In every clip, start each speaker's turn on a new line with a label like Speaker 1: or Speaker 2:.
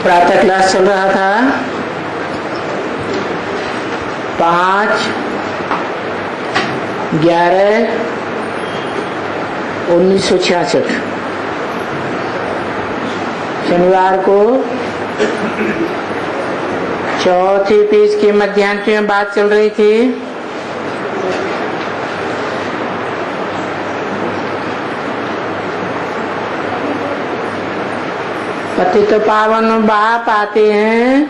Speaker 1: प्रातः क्लास चल रहा था 5/11/1966 शनिवार को चौथी पेज के मध्यांश में बात चल रही थी। पतित पावन बाप आते हैं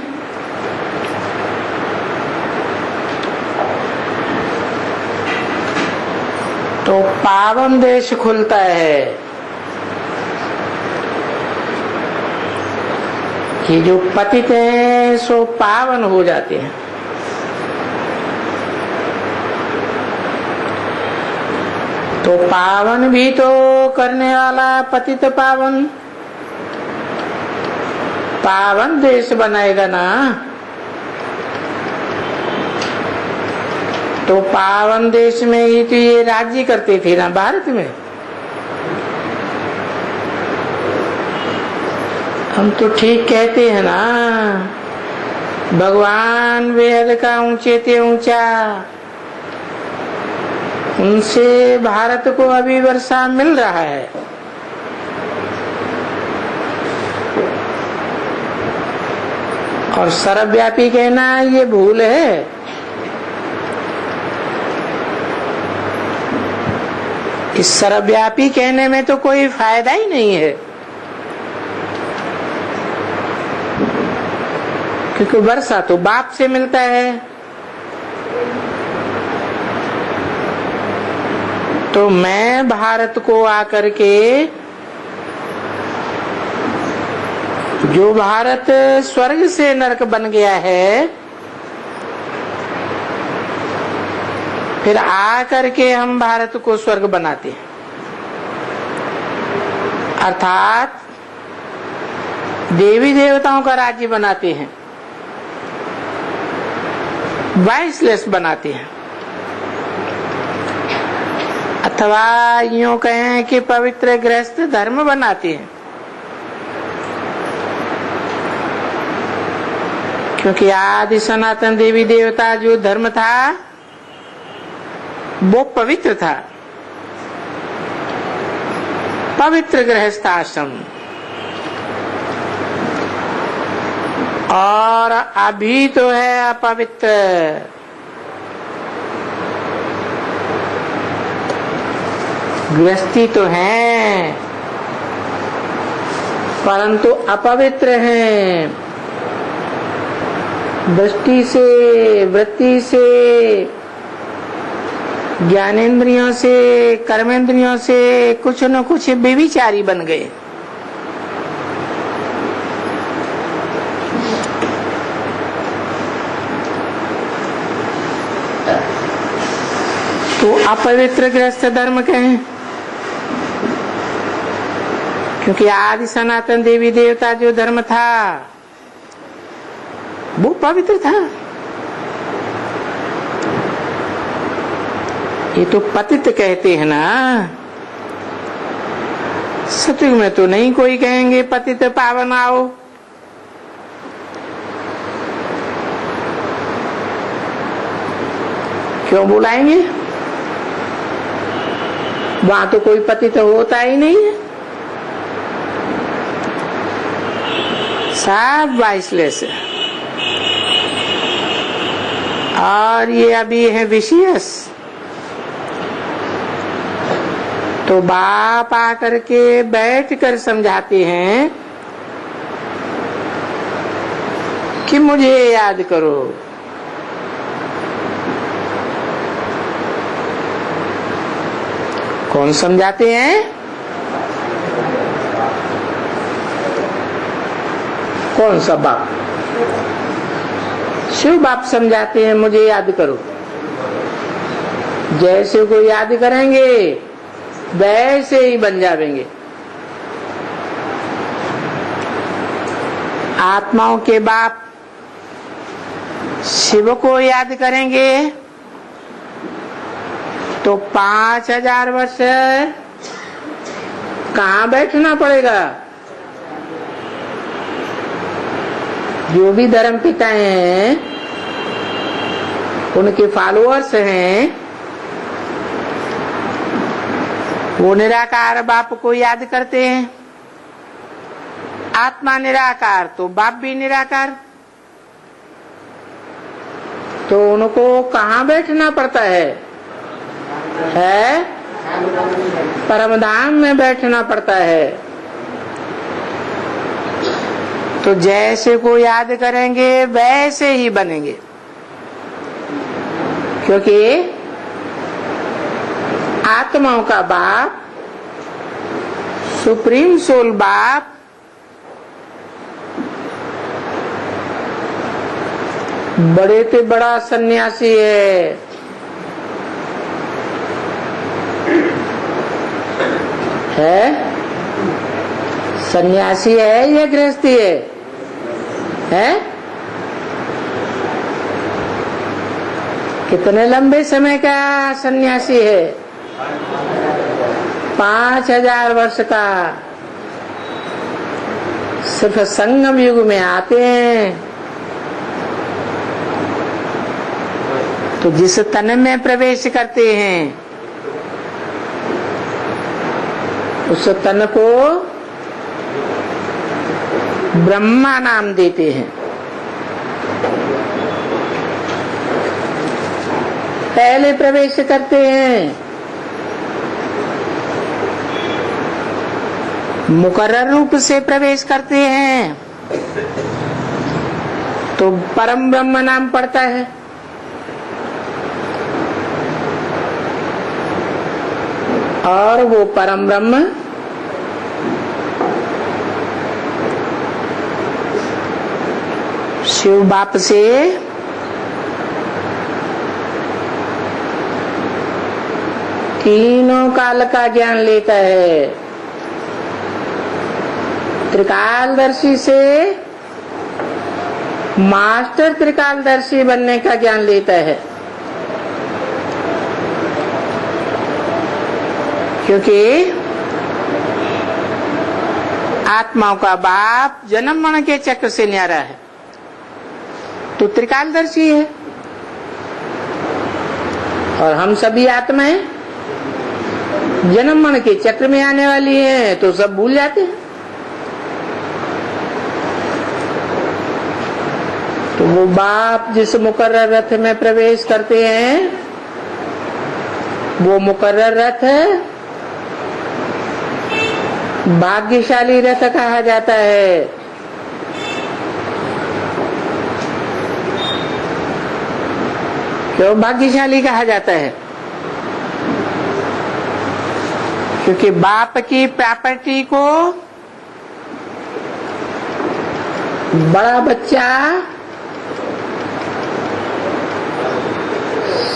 Speaker 1: तो पावन देश खुलता है। कि जो पतित हैं सो पावन हो जाते हैं। तो पावन भी तो करने वाला पतित पावन पावन देश बनाएगा ना। तो पावन देश में ही तो ये राज्य करते थे ना भारत में। हम तो ठीक कहते हैं ना, भगवान वेद का ऊंचे ते ऊंचा, उनसे भारत को अभी वर्षा मिल रहा है। और सर्वव्यापी कहना ये भूल है। इस सर्वव्यापी कहने में तो कोई फायदा ही नहीं है, क्योंकि वर्षा तो बाप से मिलता है। तो मैं भारत को आकर के, जो भारत स्वर्ग से नरक बन गया है, फिर आकर के हम भारत को स्वर्ग बनाते हैं। अर्थात देवी देवताओं का राज्य बनाते हैं, वाइसलेस बनाते हैं। अथवा यूं कहें कि पवित्र गृहस्थ धर्म बनाते हैं। क्योंकि आदि सनातन देवी देवता जो धर्म था वो पवित्र था, पवित्र गृहस्थ आश्रम। और अभी तो है अपवित्र। गृहस्थी तो है परंतु अपवित्र हैं। दृष्टि से, वृत्ति से, ज्ञानेंद्रियों से, कर्मेंद्रियों से कुछ न कुछ व्यभिचारी बन गए। तो अपवित्र गृहस्थ धर्म कहें, क्योंकि आदि सनातन देवी देवता जो धर्म था वो पवित्र था। ये तो पतित कहते हैं ना। सतयुग में तो नहीं कोई कहेंगे पतित पावन आओ। क्यों बुलाएंगे? वहां तो कोई पतित होता ही नहीं है, सब वाइसलेस है। और ये अभी है विशियस। तो बाप आकर के बैठ कर समझाते हैं कि मुझे याद करो। कौन समझाते हैं? कौन सा बाप? शिव बाप समझाते हैं मुझे याद करो। जैसे को याद करेंगे वैसे ही बन जाएंगे। आत्माओं के बाप शिव को याद करेंगे तो 5000 वर्ष कहाँ बैठना पड़ेगा? जो भी धर्म पिता हैं, उनके फॉलोअर्स हैं, वो निराकार बाप को याद करते हैं। आत्मा निराकार तो बाप भी निराकार, तो उनको कहाँ बैठना पड़ता है? परमधाम में बैठना पड़ता है। तो जैसे को याद करेंगे वैसे ही बनेंगे, क्योंकि आत्माओं का बाप, सुप्रीम सोल बाप, बड़े से बड़ा सन्यासी है सन्यासी है या गृहस्थी है? कितने लंबे समय का सन्यासी है? 5000 वर्ष का। सिर्फ संगम युग में आते हैं। तो जिस तन में प्रवेश करते हैं उस तन को ब्रह्मा नाम देते हैं। पहले प्रवेश करते हैं, मुकर्रर रूप से प्रवेश करते हैं, तो परम ब्रह्म नाम पड़ता है। और वो परम ब्रह्म शिव बाप से तीनों काल का ज्ञान लेता है। त्रिकालदर्शी से मास्टर त्रिकालदर्शी बनने का ज्ञान लेता है, क्योंकि आत्माओं का बाप जन्म मरण के चक्र से न्यारा है, तो त्रिकालदर्शी है। और हम सभी आत्माएं जन्म मरण के चक्र में आने वाली हैं, तो सब भूल जाते हैं। तो वो बाप जिस मुकर्रर रथ में प्रवेश करते हैं, वो मुकर्रर रथ भाग्यशाली रथ कहा जाता है। क्यों भाग्यशाली कहा जाता है? क्योंकि बाप की प्रॉपर्टी को बड़ा बच्चा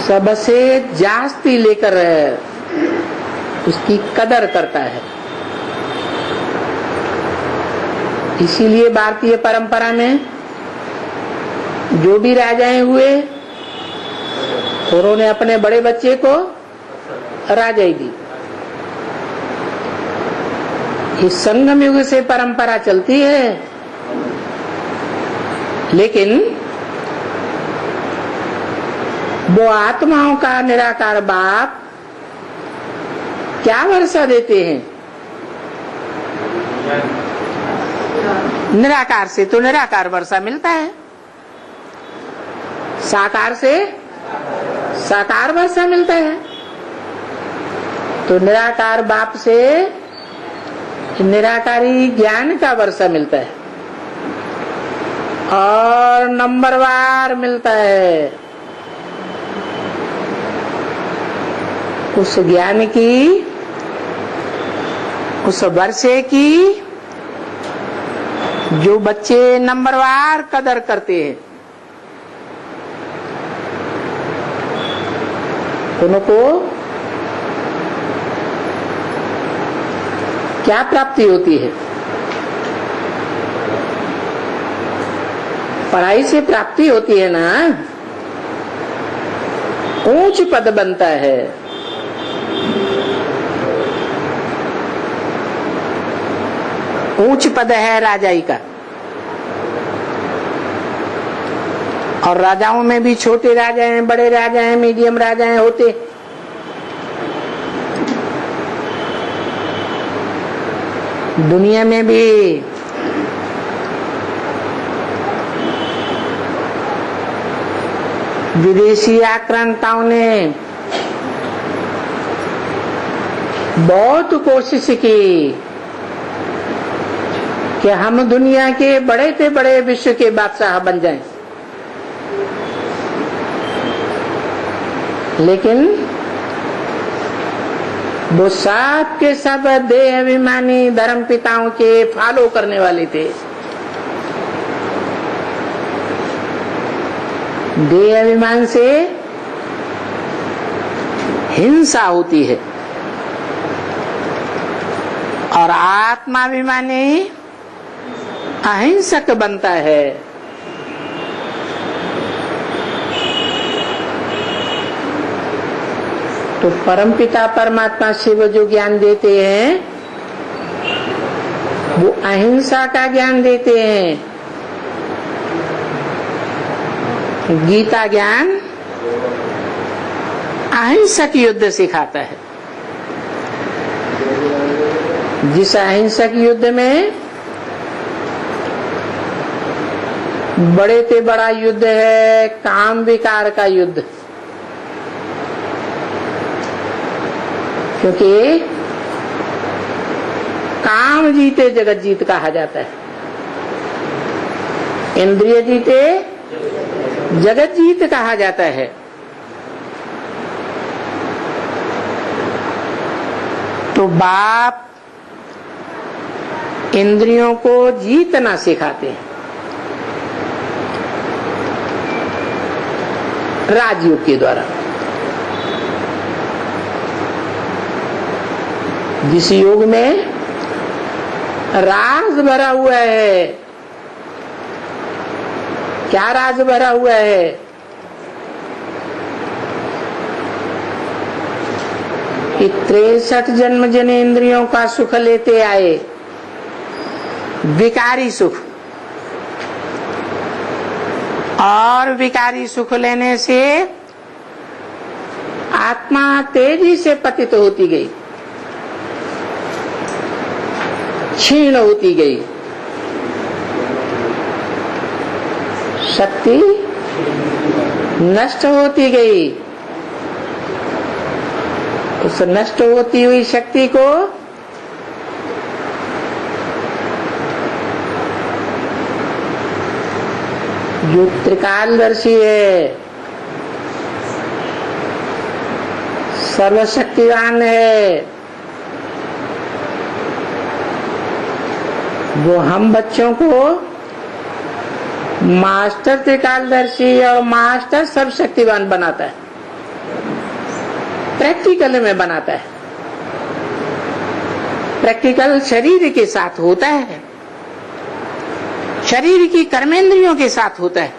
Speaker 1: सबसे जास्ती लेकर उसकी कदर करता है। इसीलिए भारतीय परंपरा में जो भी राजाएं हुए, उन्होंने अपने बड़े बच्चे को राजाई दी। इस संगम युग से परंपरा चलती है, लेकिन वो आत्माओं का निराकार बाप क्या वर्षा देते हैं? निराकार से तो निराकार वर्षा मिलता है, साकार से साकार वर्षा मिलता है। तो निराकार बाप से निराकारी ज्ञान का वर्षा मिलता है और नंबरवार मिलता है। उस ज्ञान की, उस वर्षे की जो बच्चे नंबरवार कदर करते हैं, उनको क्या प्राप्ति होती है? पढ़ाई से प्राप्ति होती है ना, ऊंच पद बनता है। ऊंच पद है राजाई का। और राजाओं में भी छोटे राजा हैं, बड़े राजा हैं, मीडियम राजा हैं होते। दुनिया में भी विदेशी आक्रांताओं ने बहुत कोशिश की कि हम दुनिया के बड़े से बड़े विश्व के बादशाह बन जाएं, लेकिन वो सब के सब देह अभिमानी धर्म पिताओं के फॉलो करने वाले थे। देह अभिमान से हिंसा होती है और आत्माभिमानी अहिंसक बनता है। तो परमपिता परमात्मा शिव जो ज्ञान देते हैं वो अहिंसा का ज्ञान देते हैं। गीता ज्ञान अहिंसक युद्ध सिखाता है। जिस अहिंसक युद्ध में बड़े से बड़ा युद्ध है काम विकार का युद्ध, क्योंकि काम जीते जगत जीत कहा जाता है, इंद्रिय जीते जगत जीत कहा जाता है। तो बाप इंद्रियों को जीतना सिखाते हैं राजयोग के द्वारा। जिस योग में राज भरा हुआ है, क्या राज भरा हुआ है? कि 63 जन्म जनेंद्रियों का सुख लेते आए, विकारी सुख, और विकारी सुख लेने से आत्मा तेजी से पतित होती गई, क्षीण होती गई, शक्ति नष्ट होती गई। उस नष्ट होती हुई शक्ति को जो त्रिकालदर्शी है, सर्वशक्तिवान है, वो हम बच्चों को मास्टर त्रिकालदर्शी और मास्टर सर्वशक्तिवान बनाता है, प्रैक्टिकल में बनाता है। प्रैक्टिकल शरीर के साथ होता है, शरीर की कर्मेंद्रियों के साथ होता है।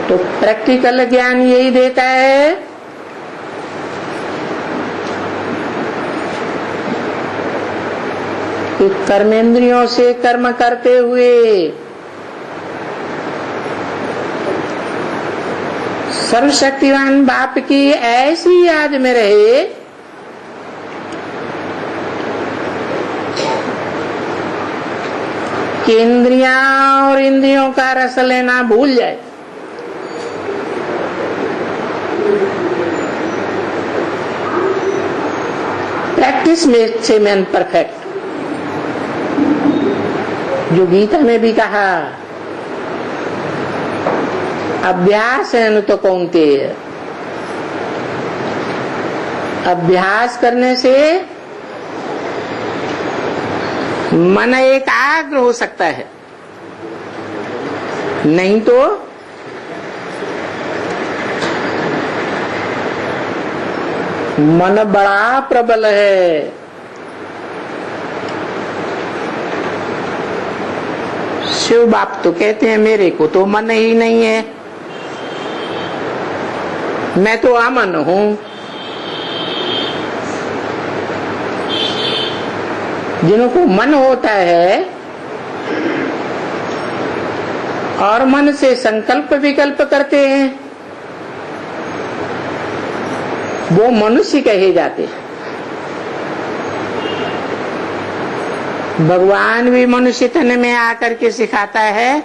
Speaker 1: तो प्रैक्टिकल ज्ञान यही देता है कि कर्मेंद्रियों से कर्म करते हुए सर्वशक्तिवान बाप की ऐसी याद में रहे कि इंद्रियां और इंद्रियों का रस लेना भूल जाए। Practice makes a man perfect, जो गीता में भी कहा, अभ्यास है न तो कौन्तेय, अभ्यास करने से मन एकाग्र हो सकता है, नहीं तो मन बड़ा प्रबल है। शिव बाप तो कहते हैं मेरे को तो मन ही नहीं है, मैं तो अमन हूं। जिनको मन होता है और मन से संकल्प विकल्प करते हैं, वो मनुष्य कहे जाते हैं। भगवान भी मनुष्य तन में आकर के सिखाता है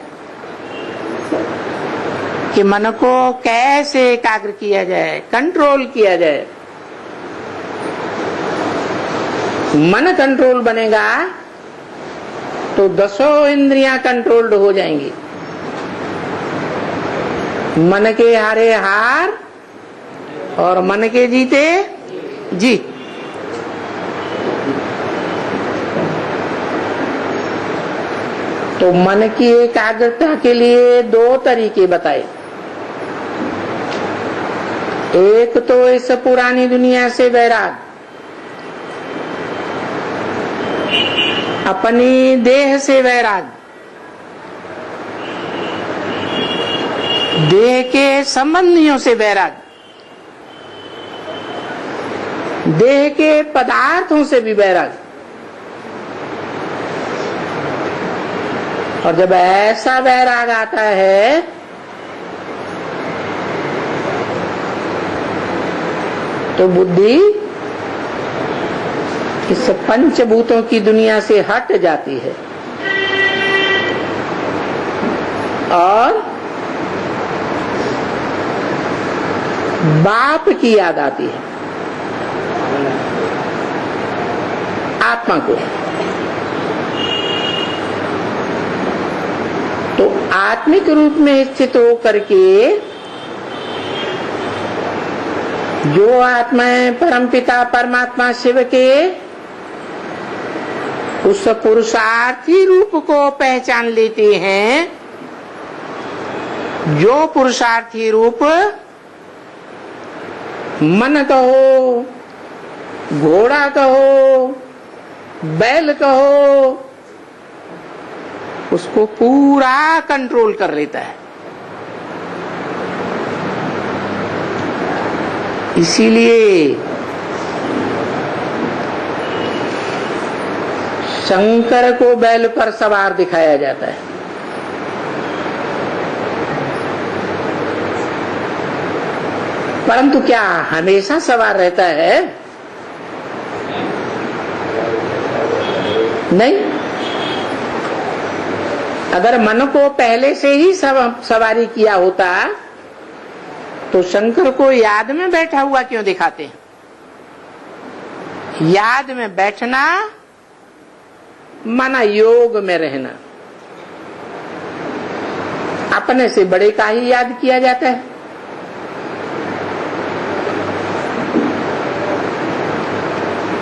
Speaker 1: कि मन को कैसे एकाग्र किया जाए, कंट्रोल किया जाए। मन कंट्रोल बनेगा तो 10 इंद्रियां कंट्रोल्ड हो जाएंगी। मन के हारे हार और मन के जीते जीत। तो मन की एकाग्रता के लिए 2 तरीके बताए। एक तो इस पुरानी दुनिया से वैराग, अपनी देह से वैराग, देह के संबंधियों से वैराग, देह के पदार्थों से भी वैराग। और जब ऐसा वैराग आता है तो बुद्धि इस पंचभूतों की दुनिया से हट जाती है और बाप की याद आती है, आत्मा को। तो आत्मिक रूप में स्थित होकर के जो आत्मा है परमपिता परमात्मा शिव के, उस पुरुषार्थी रूप को पहचान लेते हैं। जो पुरुषार्थी रूप मन कहो, घोड़ा कहो, बैल कहो, उसको पूरा कंट्रोल कर लेता है। इसीलिए शंकर को बैल पर सवार दिखाया जाता है। परंतु क्या हमेशा सवार रहता है? नहीं। अगर मन को पहले से ही सवारी किया होता तो शंकर को याद में बैठा हुआ क्यों दिखाते हैं? याद में बैठना माना योग में रहना। अपने से बड़े का ही याद किया जाता है।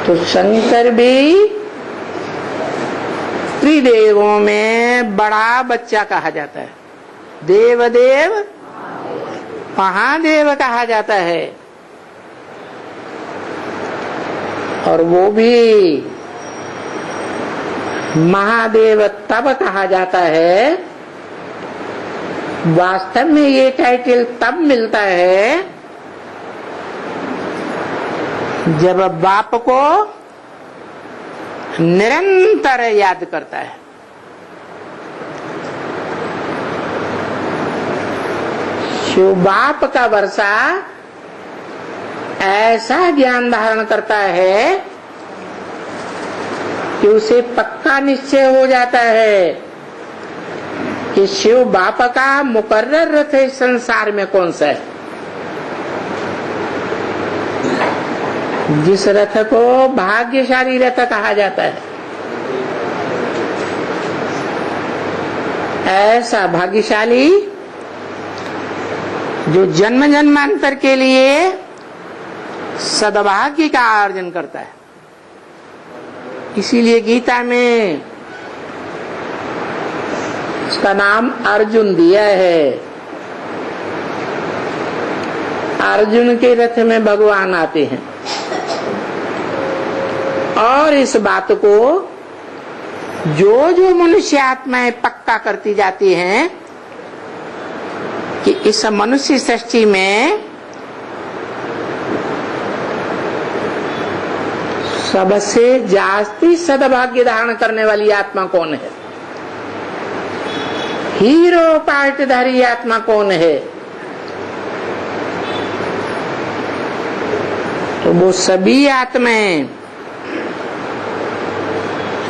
Speaker 1: तो शंकर भी त्रिदेवों में बड़ा बच्चा कहा जाता है। देवदेव महादेव कहा जाता है। और वो भी महादेव तब कहा जाता है, वास्तव में ये टाइटल तब मिलता है जब बाप को निरंतर याद करता है। शिव बाप का वर्षा ऐसा ज्ञान धारण करता है कि उसे पक्का निश्चय हो जाता है कि शिव बाप का मुकर्रर रथ इस संसार में कौन सा है। जिस रथ को भाग्यशाली रथ कहा जाता है, ऐसा भाग्यशाली जो जन्म जन्मांतर के लिए सद्भाग्य का अर्जन करता है। इसीलिए गीता में उसका नाम अर्जुन दिया है। अर्जुन के रथ में भगवान आते हैं और इस बात को जो जो मनुष्य आत्माएं पक्का करती जाती हैं कि इस मनुष्य सृष्टि में सबसे जास्ती सद्भाग्य धारण करने वाली आत्मा कौन है, हीरो पार्टधारी आत्मा कौन है? तो वो सभी आत्माएं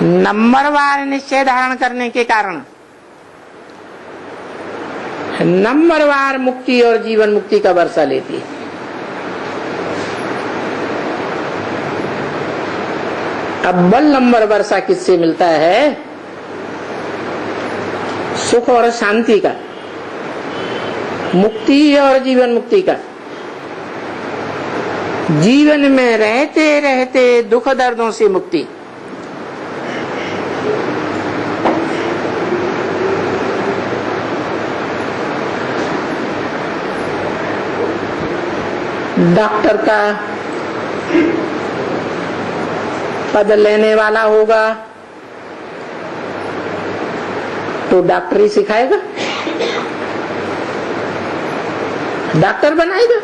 Speaker 1: नंबरवार निश्चय धारण करने के कारण नंबरवार मुक्ति और जीवन मुक्ति का वर्षा लेती है। अव्वल नंबर वर्षा किससे मिलता है? सुख और शांति का, मुक्ति और जीवन मुक्ति का। जीवन में रहते रहते दुख दर्दों से मुक्ति। डॉक्टर का पद लेने वाला होगा तो डॉक्टरी सिखाएगा, डॉक्टर बनाएगा।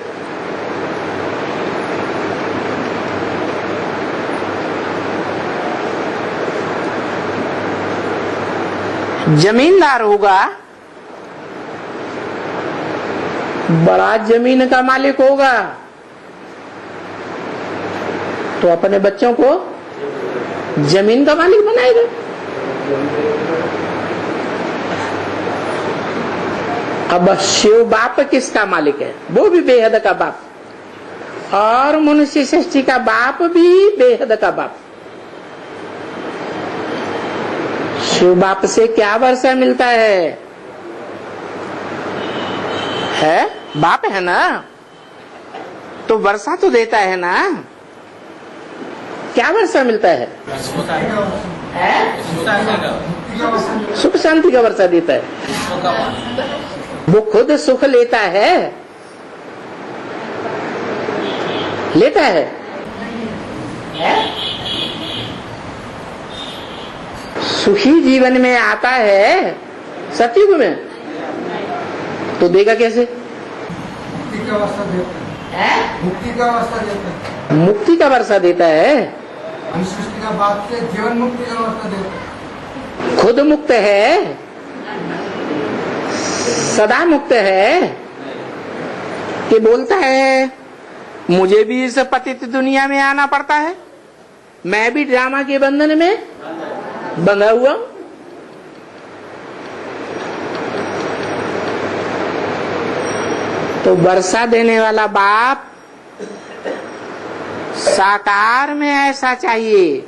Speaker 1: जमींदार होगा, बड़ा जमीन का मालिक होगा तो अपने बच्चों को जमीन का मालिक बनाएगा। अब शिव बाप किसका मालिक है? वो भी बेहद का बाप, और मनुष्य सृष्टि का बाप भी बेहद का बाप। शिव बाप से क्या वर्षा मिलता है? बाप है ना, तो वर्षा तो देता है ना। क्या वर्षा मिलता है? सुख शांति का वर्षा देता है। वो खुद सुख लेता है, लेता है। सुखी जीवन में आता है सतयुग में, तो देगा कैसे?
Speaker 2: मुक्ति का वर्षा देता है। मुक्ति का वर्षा देता है।
Speaker 1: मुक्ति का वर्षा देता है।
Speaker 2: सृष्टि का बात से जीवन मुक्ति का वर्षा देता है।
Speaker 1: खुद मुक्त है, सदा मुक्त है, कि बोलता है मुझे भी इस पतित दुनिया में आना पड़ता है, मैं भी ड्रामा के बंधन में बंधा हुआ। तो वर्षा देने वाला बाप साकार में ऐसा चाहिए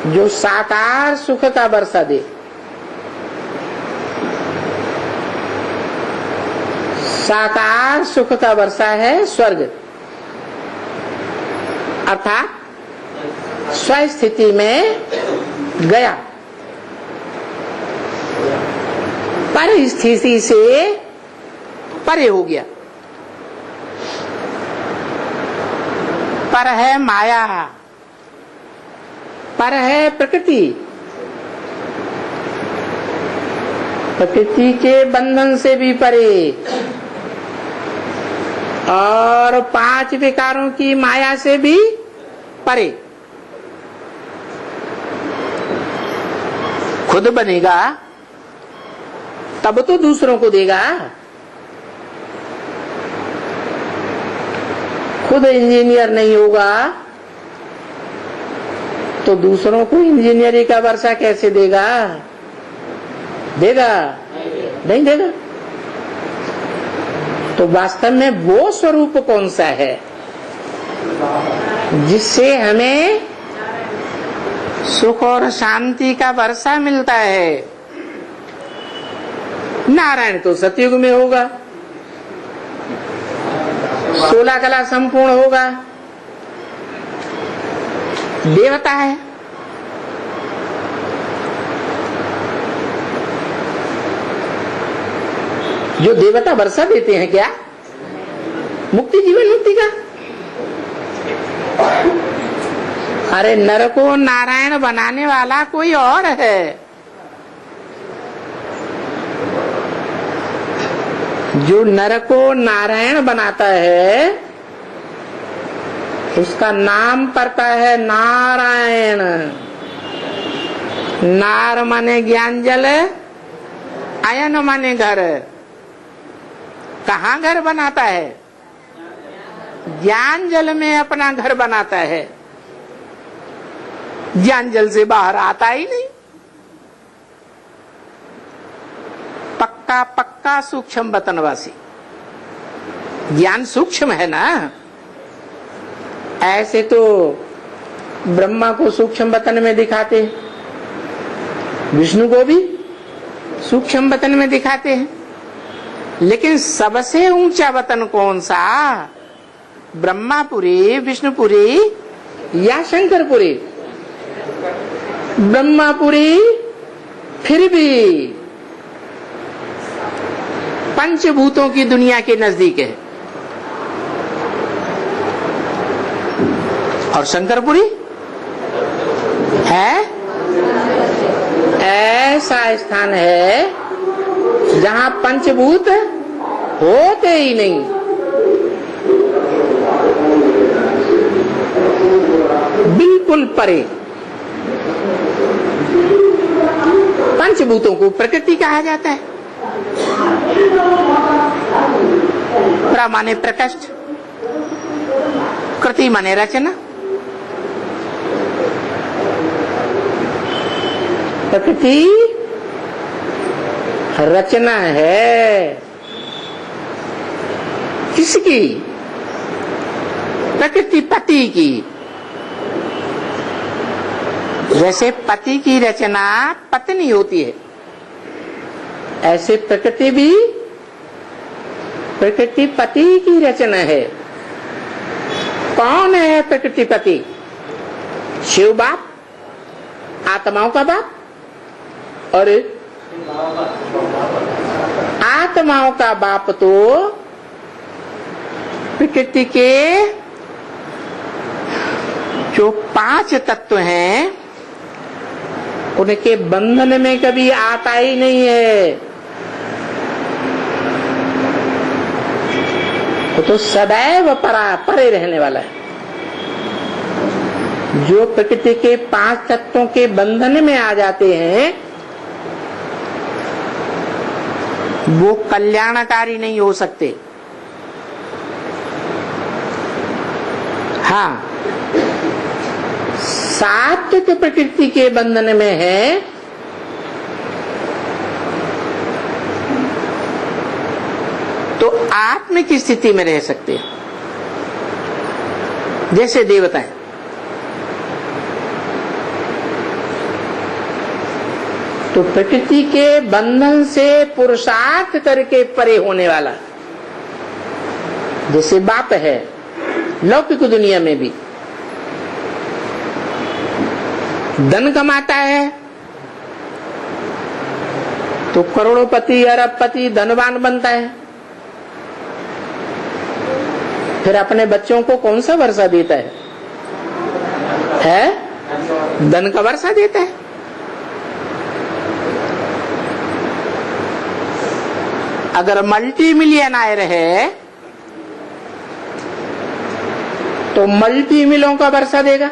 Speaker 1: जो साकार सुख का वर्षा दे। साकार सुख का वर्षा है स्वर्ग, अर्थात स्वस्थिति में गया, परिस्थिति से परे हो गया। पर है माया, पर है प्रकृति, प्रकृति के बंधन से भी परे और 5 विकारों की माया से भी परे। खुद बनेगा तब तो दूसरों को देगा। खुद इंजीनियर नहीं होगा तो दूसरों को इंजीनियरिंग का वर्षा कैसे देगा? देगा? नहीं देगा। तो वास्तव में वो स्वरूप कौन सा है जिससे हमें सुख और शांति का वर्षा मिलता है? नारायण तो सतयुग में होगा, 16 कला संपूर्ण होगा, देवता है। जो देवता वर्षा देते हैं क्या? मुक्ति जीवन मुक्ति का। अरे नर को नारायण बनाने वाला कोई और है। जो नर को नारायण बनाता है उसका नाम पड़ता है नारायण। नार माने ज्ञान जल, शयन माने घर। कहाँ घर बनाता है? ज्ञान जल में अपना घर बनाता है, ज्ञान जल से बाहर आता ही नहीं। पक्का पक्का सूक्ष्म वतनवासी। ज्ञान सूक्ष्म है ना। ऐसे तो ब्रह्मा को सूक्ष्म वतन में दिखाते हैं, विष्णु को भी सूक्ष्म वतन में दिखाते हैं, लेकिन सबसे ऊंचा वतन कौन सा? ब्रह्मापुरी, विष्णुपुरी या शंकरपुरी? ब्रह्मापुरी फिर भी पंचभूतों की दुनिया के नजदीक है, और शंकरपुरी है ऐसा स्थान है जहां पंचभूत होते ही नहीं। बिल्कुल परे। पंचभूतों को प्रकृति कहा जाता है। प्र माने प्रकृष्ट, कृति माने रचना। प्रकृति रचना है किसकी? प्रकृति पति की। जैसे पति की रचना पत्नी होती है, ऐसे प्रकृति भी प्रकृति पति की रचना है। कौन है प्रकृति पति? शिव बाप, आत्माओं का बाप। और आत्माओं का बाप तो प्रकृति के जो 5 तत्व हैं उनके बंधन में कभी आता ही नहीं है। वो तो सदैव परे रहने वाला है। जो प्रकृति के 5 तत्वों के बंधन में आ जाते हैं वो कल्याणकारी नहीं हो सकते। हाँ, सात्विक प्रकृति के बंधन में है तो आत्म की स्थिति में रह सकते हैं, जैसे देवता है। तो प्रकृति के बंधन से पुरुषार्थ करके परे होने वाला, जैसे बाप है लौकिक दुनिया में भी, धन कमाता है तो करोड़पति, अरबपति, धनवान बनता है। फिर अपने बच्चों को कौन सा वर्षा देता है? धन का वर्षा देता है। अगर मल्टी मिलियनर है तो मल्टी मिलों का वर्षा देगा।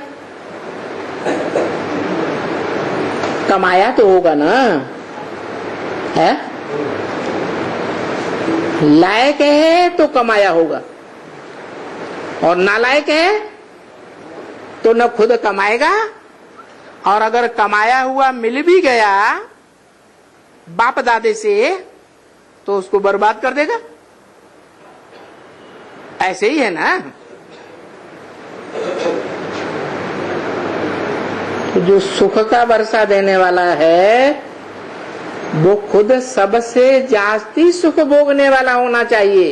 Speaker 1: कमाया तो होगा ना, है? लायक है तो कमाया होगा, और नालायक है तो न खुद कमाएगा, और अगर कमाया हुआ मिल भी गया बाप दादे से तो उसको बर्बाद कर देगा। ऐसे ही है ना। तो जो सुख का वर्षा देने वाला है वो खुद सबसे जास्ती सुख भोगने वाला होना चाहिए।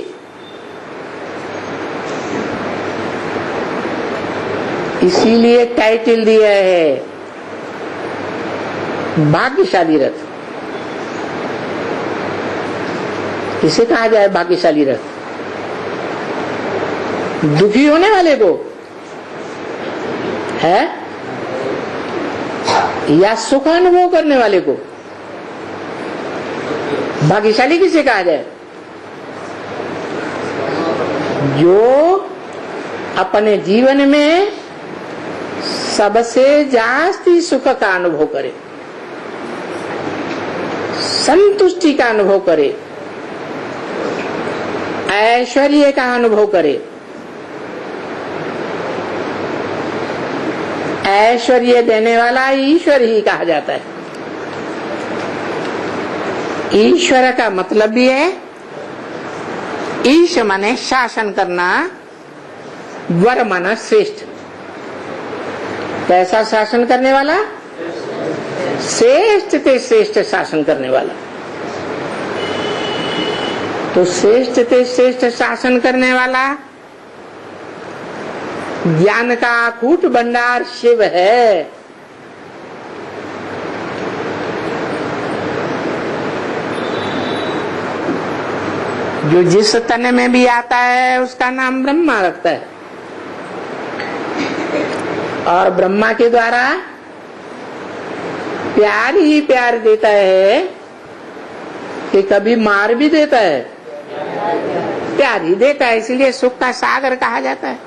Speaker 1: इसीलिए टाइटल दिया है भाग्यशाली रथ। किसे कहा जाए भाग्यशाली रथ? दुखी होने वाले को है या सुख अनुभव करने वाले को? भाग्यशाली किसे कहा जाए? जो अपने जीवन में सबसे जास्ती सुख का अनुभव करे, संतुष्टि का अनुभव करे, ऐश्वर्य का अनुभव करे। ऐश्वर्य देने वाला ईश्वर ही कहा जाता है। ईश्वर का मतलब भी है, ईश माने शासन करना, वर माना श्रेष्ठ। कैसा शासन करने वाला? श्रेष्ठ ते श्रेष्ठ शासन करने वाला। तो श्रेष्ठ ते श्रेष्ठ शासन करने वाला ज्ञान का अकूट भंडार शिव है। जो जिस तन में भी आता है उसका नाम ब्रह्मा रखता है, और ब्रह्मा के द्वारा प्यार ही प्यार देता है कि कभी मार भी देता है, प्यार ही देता है। इसलिए सुख का सागर कहा जाता है।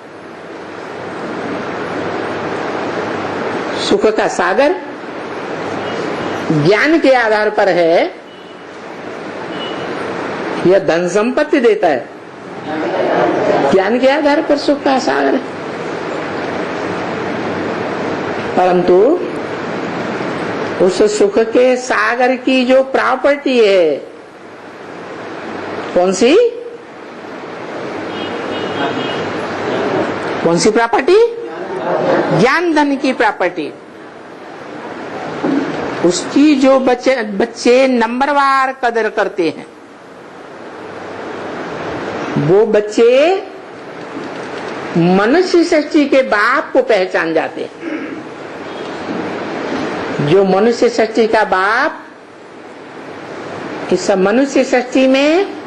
Speaker 1: सुख का सागर ज्ञान के आधार पर है, यह धन संपत्ति देता है, ज्ञान के आधार पर सुख का सागर है। परंतु उस सुख के सागर की जो प्रॉपर्टी है, कौन सी प्रॉपर्टी? ज्ञान धन की प्रॉपर्टी। उसकी जो बच्चे नंबरवार कदर करते हैं, वो बच्चे मनुष्य सृष्टि के बाप को पहचान जाते हैं। जो मनुष्य सृष्टि का बाप इस मनुष्य सृष्टि में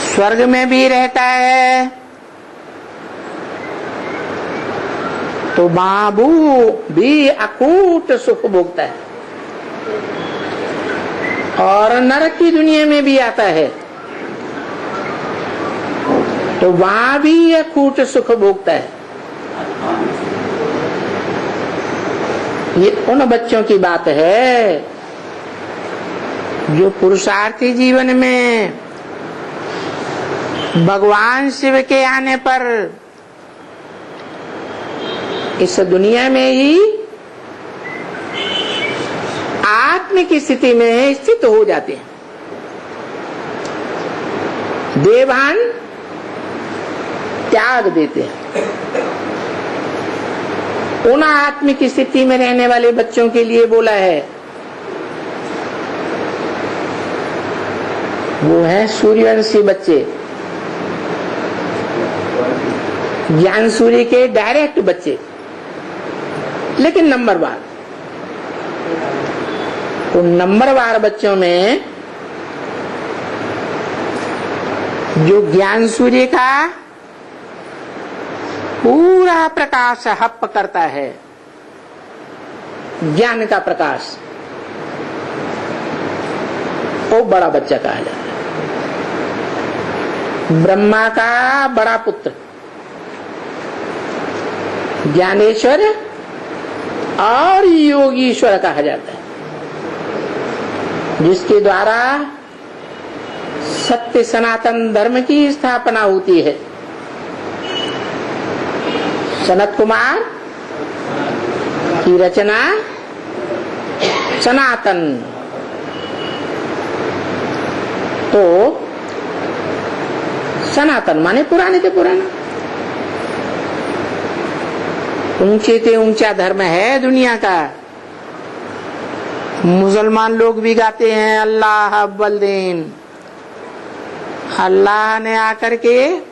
Speaker 1: स्वर्ग में भी रहता है, तो बाबू भी अकूट सुख भोगता है, और नरक की दुनिया में भी आता है तो वहां भी अकूट सुख भोगता है। ये उन बच्चों की बात है जो पुरुषार्थी जीवन में भगवान शिव के आने पर इस दुनिया में ही आत्म की स्थिति में स्थित हो जाते हैं। देवभान त्याग देते हैं। उन आत्म की स्थिति में रहने वाले बच्चों के लिए बोला है, वो है सूर्यवंशी बच्चे, ज्ञान सूर्य के डायरेक्ट बच्चे, लेकिन नंबरवार। तो नंबरवार बच्चों में जो ज्ञान सूर्य का पूरा प्रकाश हप करता है, ज्ञान का प्रकाश, वो बड़ा बच्चा कहा जाता है। ब्रह्मा का बड़ा पुत्र ज्ञानेश्वर और योगीश्वर कहा जाता है, जिसके द्वारा सत्य सनातन धर्म की स्थापना होती है। सनत कुमार की रचना सनातन, तो सनातन माने पुराने के पुराना, ऊंचे से ऊंचा धर्म है दुनिया का। मुसलमान लोग भी गाते हैं अल्लाह अव्वल दिन, अल्लाह ने आकर के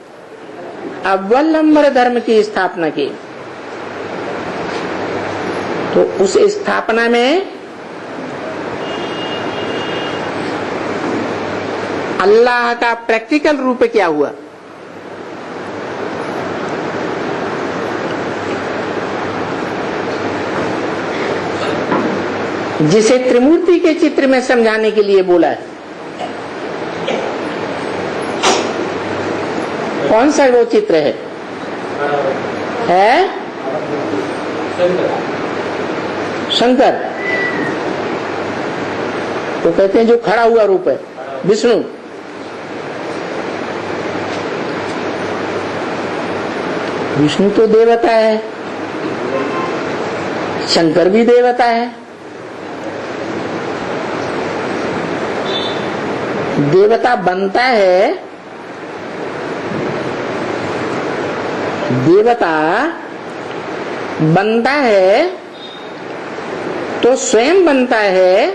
Speaker 1: अव्वल नंबर धर्म की स्थापना की। तो उस स्थापना में अल्लाह का प्रैक्टिकल रूप क्या हुआ? जिसे त्रिमूर्ति के चित्र में समझाने के लिए बोला है। कौन सा वो चित्र है? शंकर। वो कहते हैं जो खड़ा हुआ रूप है विष्णु। विष्णु तो देवता है, शंकर भी देवता है। देवता बनता है, देवता बनता है तो स्वयं बनता है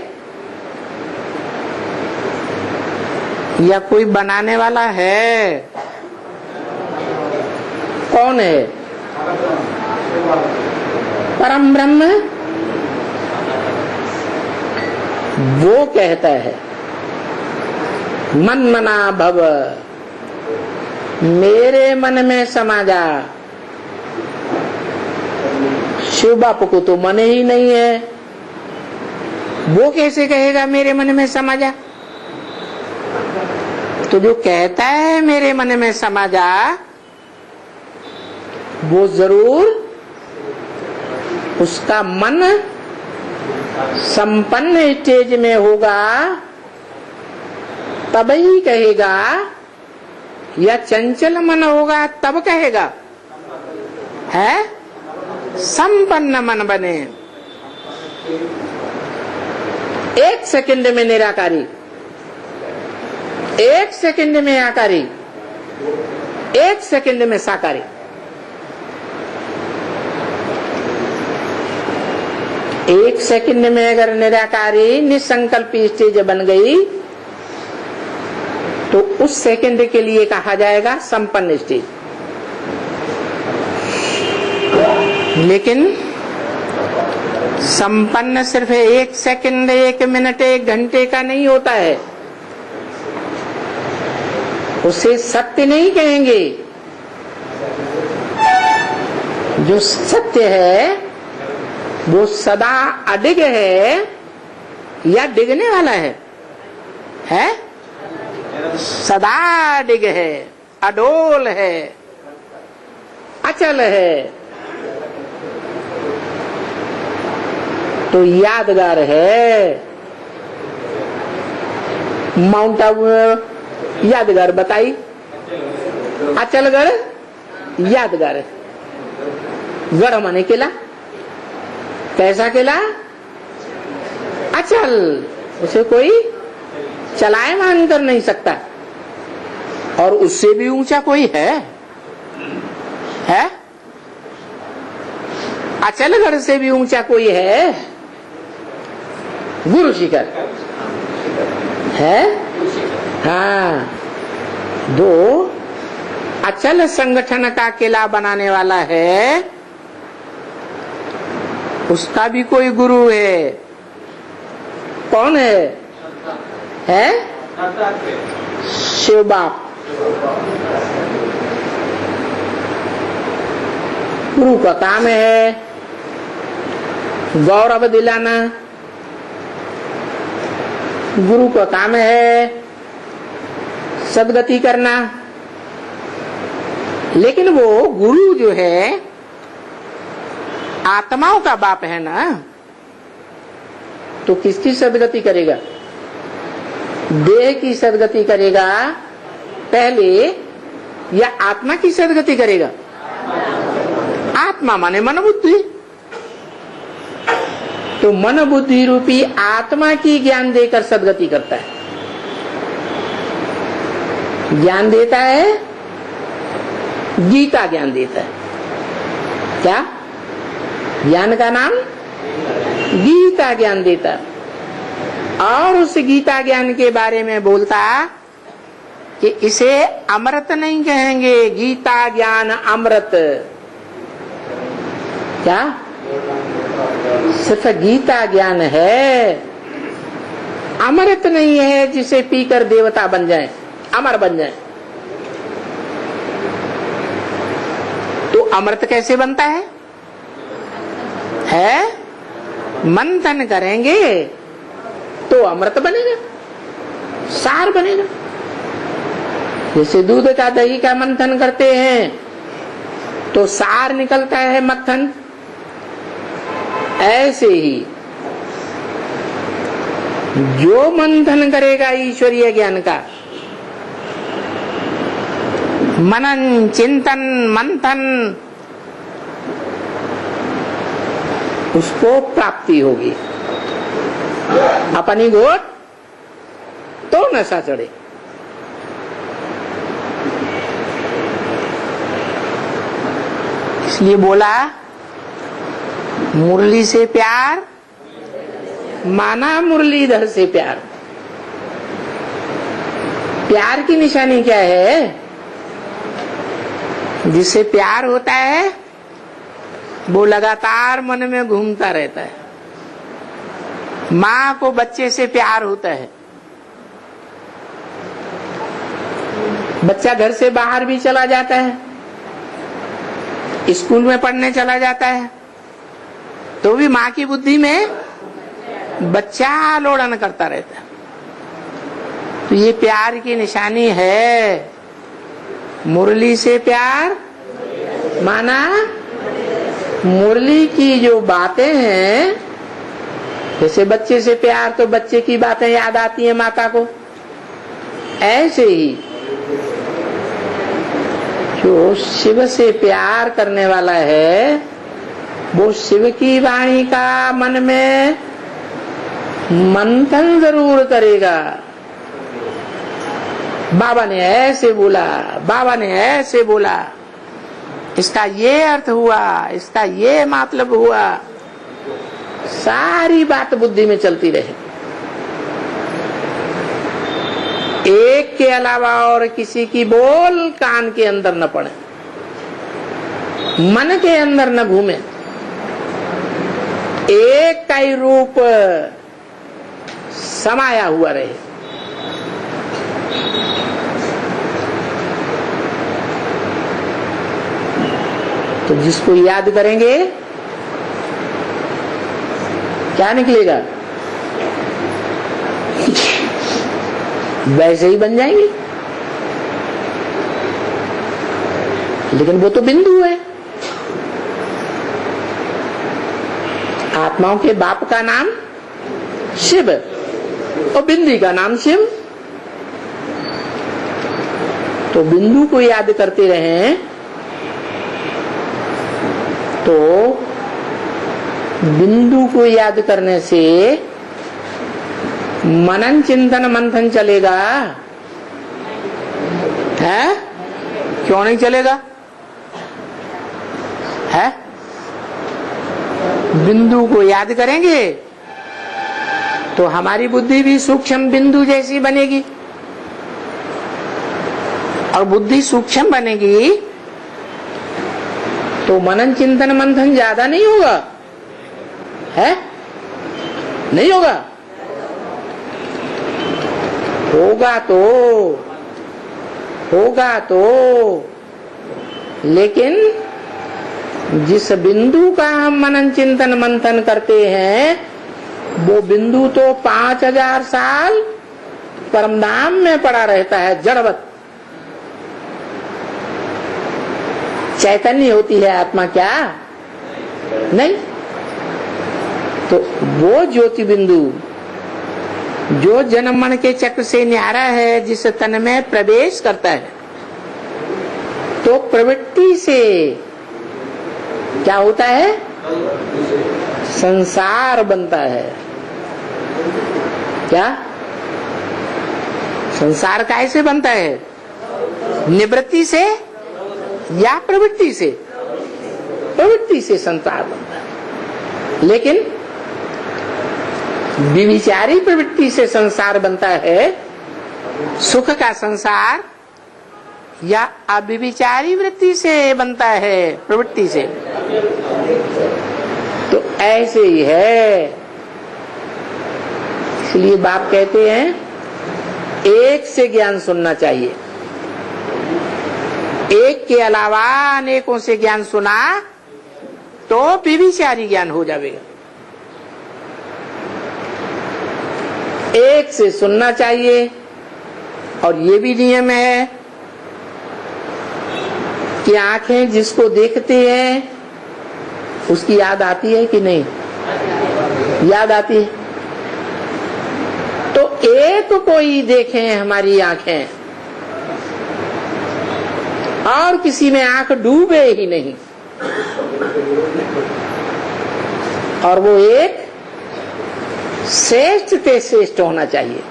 Speaker 1: या कोई बनाने वाला है? कौन है? परम ब्रह्म। वो कहता है मन मना भव, मेरे मन में समा जा। शिव बापू को तो मन ही नहीं है, वो कैसे कहेगा मेरे मन में समा जा? तो जो कहता है मेरे मन में समा जा, वो जरूर उसका मन संपन्न स्टेज में होगा तब ही कहेगा, या चंचल मन होगा तब कहेगा? है संपन्न मन बने। एक सेकंड में निराकारी, एक सेकंड में आकारी, एक सेकंड में साकारी। एक सेकंड में अगर निराकारी निसंकल्प स्टेज बन गई तो उस सेकंड के लिए कहा जाएगा संपन्न स्टेज। लेकिन संपन्न सिर्फ एक सेकंड, एक मिनट, एक घंटे का नहीं होता है। उसे सत्य नहीं कहेंगे। जो सत्य है वो सदा अडिग है या डिगने वाला है? सदा अडिग है, अडोल है, अचल है। तो यादगार है। माउंट आबू यादगार बताई, अचलगढ़ यादगार है। गढ़ माने किला, कैसा किला? अचल, उसे कोई चलायमान कर नहीं सकता। और उससे भी ऊंचा कोई है? अचलगढ़ से भी ऊंचा कोई है? गुरु शिखर है। हाँ, दो अचल संगठन का किला बनाने वाला है, उसका भी कोई गुरु है। कौन है? शिव बाप। गुरु का काम है गौरव दिलाना, गुरु का काम है सदगति करना। लेकिन वो गुरु जो है आत्माओं का बाप है ना, तो किसकी सदगति करेगा? देह की सदगति करेगा पहले या आत्मा की सदगति करेगा? आत्मा माने मन बुद्धि। तो मन बुद्धि रूपी आत्मा की ज्ञान देकर सदगति करता है। ज्ञान देता है, गीता ज्ञान देता है। क्या ज्ञान का नाम? गीता ज्ञान देता। और उस गीता ज्ञान के बारे में बोलता कि इसे अमृत नहीं कहेंगे, गीता ज्ञान अमृत। क्या सिर्फ गीता ज्ञान है, अमृत नहीं है जिसे पीकर देवता बन जाए, अमर बन जाए। तो अमृत कैसे बनता है? मंथन करेंगे तो अमृत बनेगा, सार बनेगा। जैसे दूध का दही का मंथन करते हैं तो सार निकलता है, मक्खन। ऐसे ही जो मंथन करेगा ईश्वरीय ज्ञान का, मनन चिंतन मंथन, उसको प्राप्ति होगी। अपनी गोद तो नशा चढ़े। इसलिए बोला मुरली से प्यार माना मुरलीधर से प्यार। प्यार की निशानी क्या है? जिससे प्यार होता है वो लगातार मन में घूमता रहता है। माँ को बच्चे से प्यार होता है। बच्चा घर से बाहर भी चला जाता है, स्कूल में पढ़ने चला जाता है, तो भी माँ की बुद्धि में बच्चा लोड़न करता रहता है। तो ये प्यार की निशानी है। मुरली से प्यार माना मुरली की जो बातें हैं, जैसे बच्चे से प्यार तो बच्चे की बातें याद आती है माता को, ऐसे ही जो शिव से प्यार करने वाला है वो शिव की वाणी का मन में मंथन जरूर करेगा। बाबा ने ऐसे बोला, बाबा ने ऐसे बोला, इसका ये अर्थ हुआ, इसका ये मतलब हुआ, सारी बात बुद्धि में चलती रहे। एक के अलावा और किसी की बोल कान के अंदर न पड़े, मन के अंदर न घूमे। एक का ही रूप समाया हुआ रहे। तो जिसको याद करेंगे क्या निकलेगा? वैसे ही बन जाएंगे। लेकिन वो तो बिंदु है। आत्माओं के बाप का नाम शिव और बिंदी का नाम शिव। तो बिंदु को याद करते रहें तो बिंदु को याद करने से मनन चिंतन मंथन चलेगा, है? क्यों नहीं चलेगा? है? बिंदु को याद करेंगे तो हमारी बुद्धि भी सूक्ष्म बिंदु जैसी बनेगी, और बुद्धि सूक्ष्म बनेगी तो मनन चिंतन मंथन ज्यादा नहीं होगा, है? नहीं होगा? होगा तो लेकिन जिस बिंदु का हम मनन चिंतन मंथन करते हैं वो बिंदु तो 5000 साल परमधाम में पड़ा रहता है जड़वत। चैतन्य होती है आत्मा क्या? नहीं। तो वो ज्योति बिंदु जो जन्म मन के चक्र से न्यारा है, जिस तन में प्रवेश करता है, तो प्रवृत्ति से क्या होता है? संसार बनता है। क्या संसार कैसे बनता है? निवृत्ति से या प्रवृत्ति से? प्रवृत्ति से संसार बनता है। लेकिन विविचारी प्रवृत्ति से संसार बनता है। सुख का संसार या अविविचारी वृत्ति से बनता है, प्रवृत्ति से। तो ऐसे ही है। इसलिए बाप कहते हैं एक से ज्ञान सुनना चाहिए। एक के अलावा अनेकों से ज्ञान सुना तो विविचारी ज्ञान हो जाएगा। एक से सुनना चाहिए। और ये भी नियम है कि आंखें जिसको देखते हैं उसकी याद आती है कि नहीं? याद आती है। एक कोई देखें हमारी आंखें, और किसी में आंख डूबे ही नहीं, और वो एक श्रेष्ठ ते श्रेष्ठ होना चाहिए।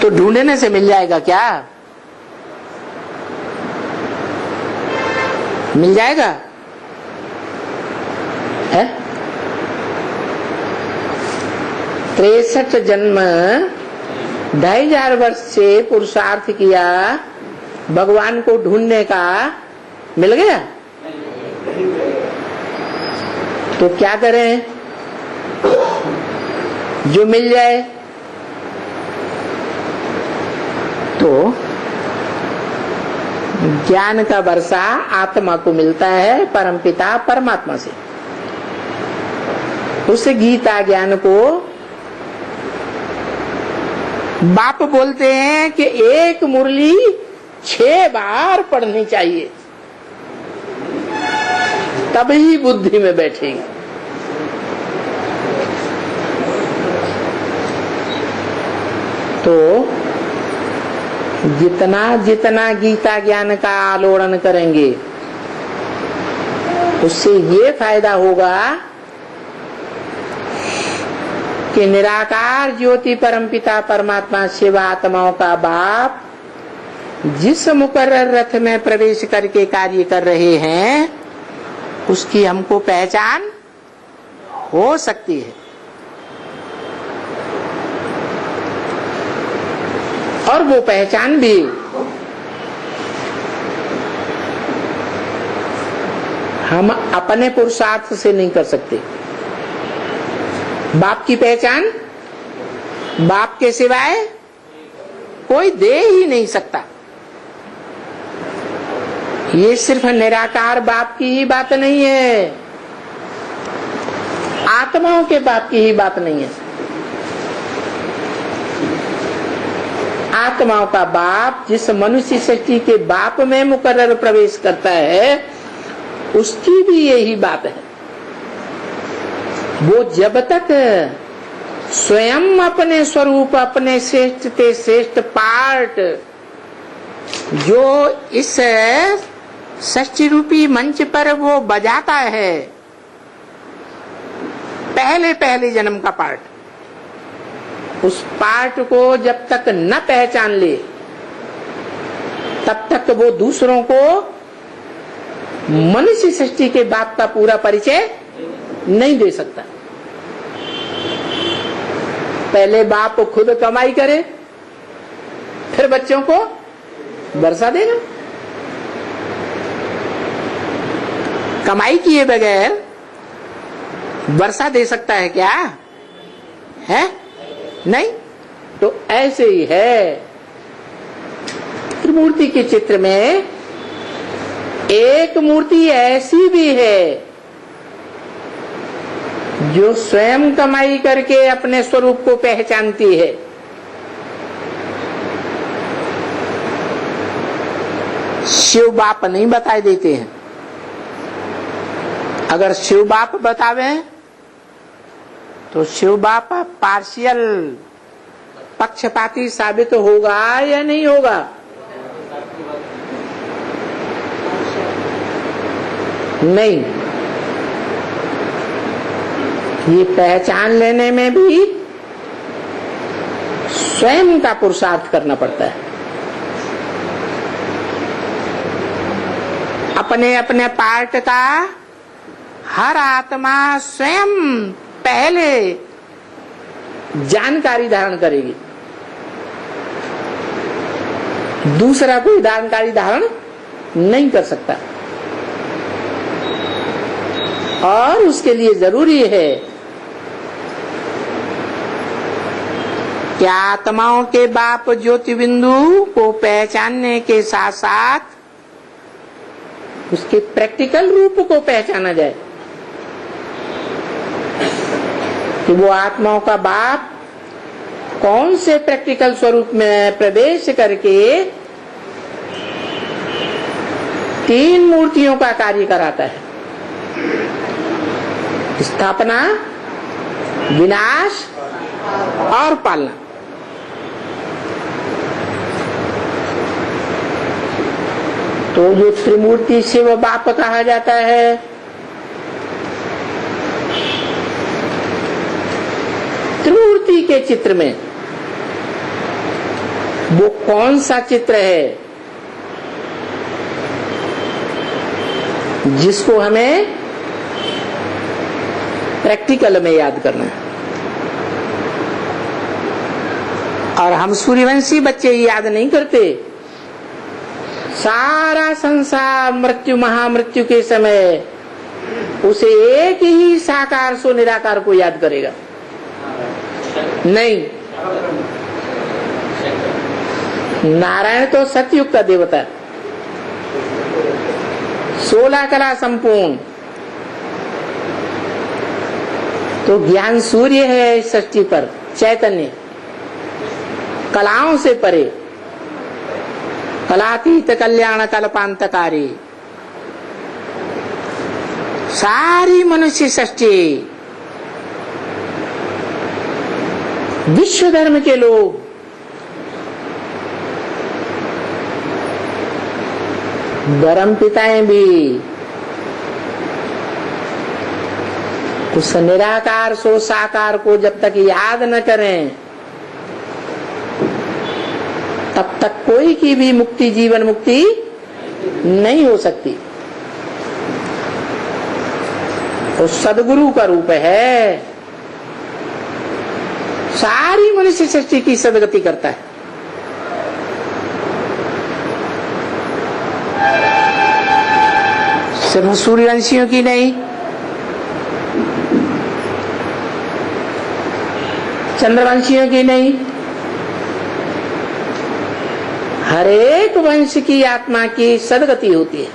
Speaker 1: तो ढूंढने से मिल जाएगा क्या? मिल जाएगा है? 63 जन्म 2500 वर्ष से पुरुषार्थ किया, भगवान को ढूंढने का, मिल गया? तो क्या करें? जो मिल जाए तो ज्ञान का वर्षा आत्मा को मिलता है परमपिता परमात्मा से। उस गीता ज्ञान को बाप बोलते हैं कि एक मुरली 6 बार पढ़नी चाहिए, तभी बुद्धि में बैठेगी। तो जितना जितना गीता ज्ञान का आलोड़न करेंगे, उससे ये फायदा होगा कि निराकार ज्योति परमपिता परमात्मा शिव आत्माओं का बाप जिस मुकर्रर रथ में प्रवेश करके कार्य कर रहे हैं, उसकी हमको पहचान हो सकती है। और वो पहचान भी हम अपने पुरुषार्थ से नहीं कर सकते। बाप की पहचान बाप के सिवाय कोई दे ही नहीं सकता। ये सिर्फ निराकार बाप की ही बात नहीं है, आत्माओं के बाप की ही बात नहीं है। आत्माओं का बाप जिस मनुष्य सृष्टि के बाप में मुकर्रर प्रवेश करता है, उसकी भी यही बात है। वो जब तक स्वयं अपने स्वरूप, अपने श्रेष्ठ ते श्रेष्ठ पार्ट जो इस सृष्टि रूपी मंच पर वो बजाता है, पहले पहले जन्म का पार्ट, उस पार्ट को जब तक न पहचान ले, तब तक वो दूसरों को मनुष्य सृष्टि के बाप का पूरा परिचय नहीं दे सकता। पहले बाप खुद कमाई करे, फिर बच्चों को वर्षा देगा। कमाई किए बगैर वर्षा दे सकता है क्या? है नहीं। तो ऐसे ही है, त्रिमूर्ति के चित्र में एक मूर्ति ऐसी भी है जो स्वयं कमाई करके अपने स्वरूप को पहचानती है। शिव बाप नहीं बताए देते हैं। अगर शिव बाप बतावे तो शिव बाप पार्शियल, पक्षपाती साबित होगा या नहीं होगा? नहीं। ये पहचान लेने में भी स्वयं का पुरुषार्थ करना पड़ता है। अपने अपने पार्ट का हर आत्मा स्वयं पहले जानकारी धारण करेगी, दूसरा कोई जानकारी धारण नहीं कर सकता। और उसके लिए जरूरी है कि आत्माओं के बाप ज्योति बिंदु को पहचानने के साथ साथ उसके प्रैक्टिकल रूप को पहचाना जाए कि वो आत्माओं का बाप कौन से प्रैक्टिकल स्वरूप में प्रवेश करके 3 मूर्तियों का कार्य कराता है। स्थापना, विनाश और पालना। तो जो त्रिमूर्ति शिव बाप कहा जाता है, त्रिमूर्ति के चित्र में वो कौन सा चित्र है जिसको हमें प्रैक्टिकल में याद करना है। और हम सूर्यवंशी बच्चे याद नहीं करते। सारा संसार मृत्यु महामृत्यु के समय उसे एक ही साकार सो निराकार को याद करेगा। नहीं, नारायण तो सतयुग का देवता, 16 कला संपूर्ण। तो ज्ञान सूर्य है इस सृष्टि पर, चैतन्य, कलाओं से परे, कलातीत कल्याण कल्पांतकारी। सारी मनुष्य सृष्टि, विश्व धर्म के लोग धर्म पिताएं भी उस निराकार सो साकार को जब तक याद न करें तब तक कोई की भी मुक्ति, जीवन मुक्ति नहीं हो सकती। वो सदगुरु का रूप है, सारी मनुष्य सृष्टि की सदगति करता है। सिर्फ सूर्यवंशियों की नहीं, चंद्रवंशियों की नहीं, हर एक वंश की आत्मा की सदगति होती है।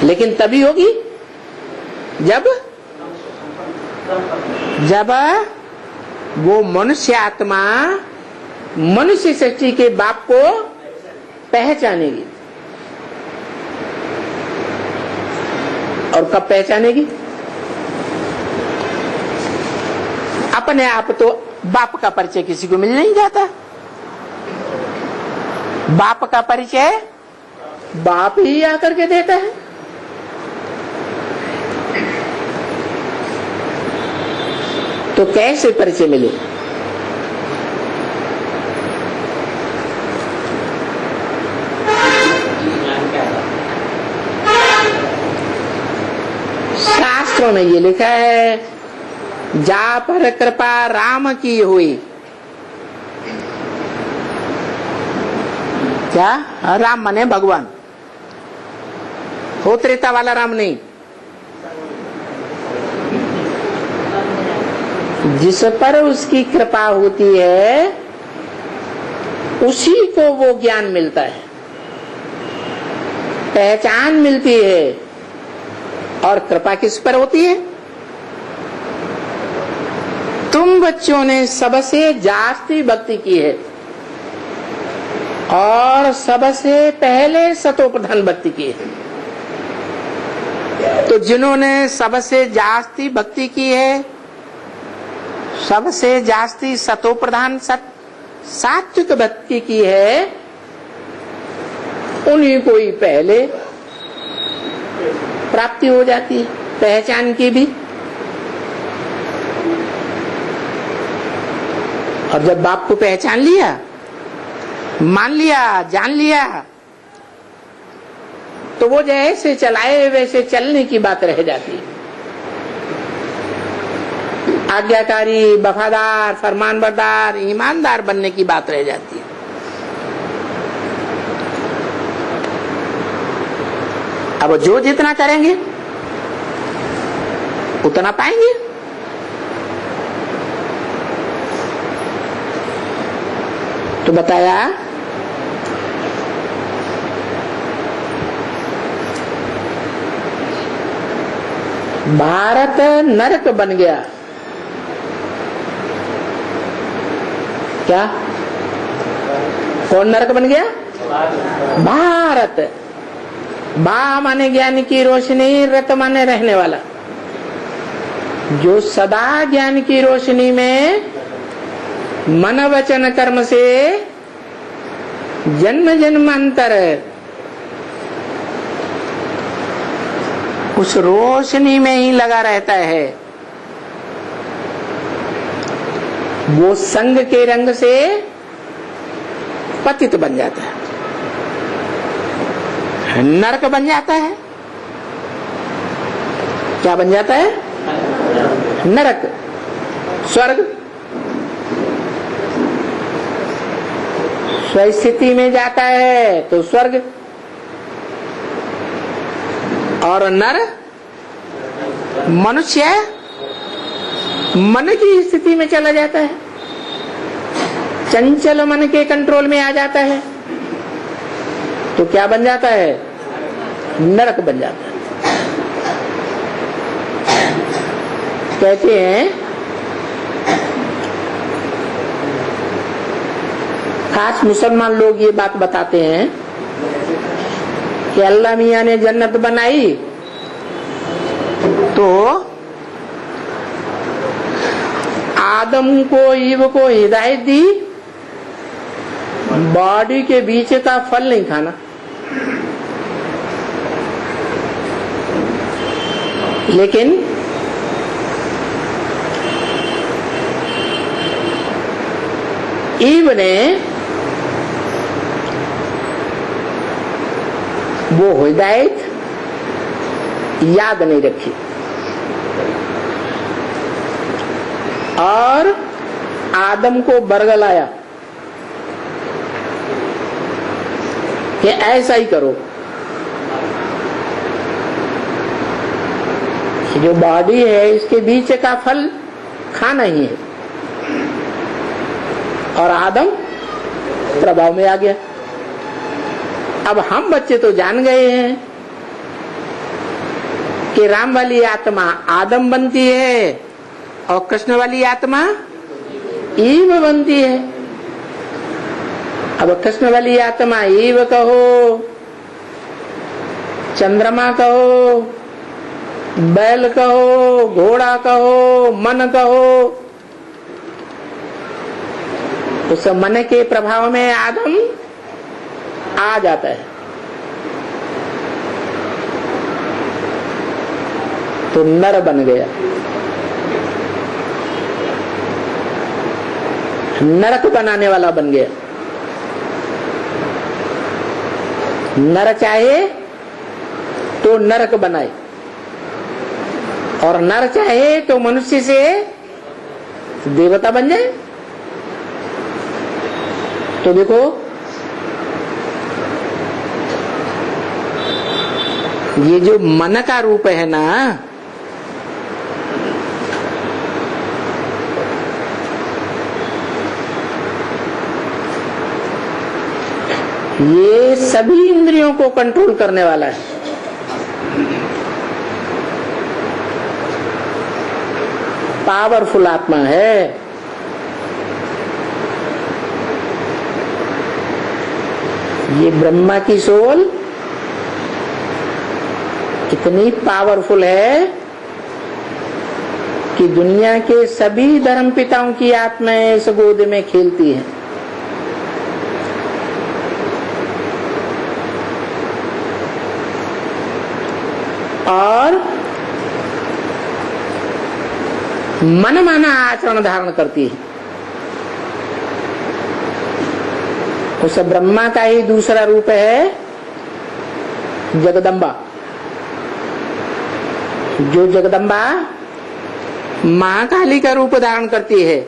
Speaker 1: लेकिन तभी होगी जब वो मनुष्य आत्मा मनुष्य सृष्टि के बाप को पहचानेगी। और कब पहचानेगी? अपने आप तो बाप का परिचय किसी को मिल नहीं जाता। बाप का परिचय बाप ही आकर के देता है। तो कैसे परिचय मिले? शास्त्रों में ये लिखा है, जा पर कृपा राम की हुई। क्या? राम माने भगवान, हो त्रेता वाला राम नहीं। जिस पर उसकी कृपा होती है उसी को वो ज्ञान मिलता है, पहचान मिलती है। और कृपा किस पर होती है? तुम बच्चों ने सबसे जास्ती भक्ति की है और सबसे पहले सतोप्रधान भक्ति की है। तो जिन्होंने सबसे जास्ती भक्ति की है, सबसे जास्ती सतोप्रधान सात्विक भक्ति की है, उन्हीं को ही पहले प्राप्ति हो जाती है, पहचान की भी। और जब बाप को पहचान लिया, मान लिया, जान लिया, तो वो जैसे चलाए वैसे चलने की बात रह जाती है। आज्ञाकारी, वफादार, फरमानबरदार, ईमानदार बनने की बात रह जाती है। अब जो जितना करेंगे उतना पाएंगे। तो बताया भारत नरक बन गया। क्या? कौन नरक बन गया? भारत। बा माने ज्ञान की रोशनी, रत माने रहने वाला। जो सदा ज्ञान की रोशनी में मन वचन कर्म से जन्म जन्मांतर उस रोशनी में ही लगा रहता है, वो संग के रंग से पतित बन जाता है, नरक बन जाता है। क्या बन जाता है? नरक। स्वर्ग स्वस्थिति में जाता है तो स्वर्ग, और नर मनुष्य मन की स्थिति में चला जाता है, चंचल मन के कंट्रोल में आ जाता है, तो क्या बन जाता है? नरक बन जाता है। कहते हैं खास मुसलमान लोग ये बात बताते हैं कि अल्लाह मियां ने जन्नत बनाई तो आदम को, ईव को हिदायत दी बॉडी के बीच का फल नहीं खाना, लेकिन ईव ने वो हिदायत याद नहीं रखी और आदम को बरगलाया कि ऐसा ही करो, जो बॉडी है इसके बीच का फल खाना ही है, और आदम प्रभाव में आ गया। अब हम बच्चे तो जान गए हैं कि राम वाली आत्मा आदम बनती है और कृष्ण वाली आत्मा ईव बनती है। अब कृष्ण वाली आत्मा ईव कहो, चंद्रमा कहो, बैल कहो, घोड़ा कहो, मन कहो, उस मन के प्रभाव में आदम आ जाता है, तो नर बन गया, नरक बनाने वाला बन गया। नर चाहे तो नरक बनाए और नर चाहे तो मनुष्य से देवता बन जाए। तो देखो ये जो मन का रूप है ना, ये सभी इंद्रियों को कंट्रोल करने वाला है। पावरफुल आत्मा है। ये ब्रह्मा की सोल इतनी पावरफुल है कि दुनिया के सभी धर्म पिताओं की आत्माएं इस गोद में खेलती हैं। और मनमाना आचरण धारण करती है। उस ब्रह्मा का ही दूसरा रूप है जगदम्बा। जो जगदम्बा महाकाली का रूप धारण करती है।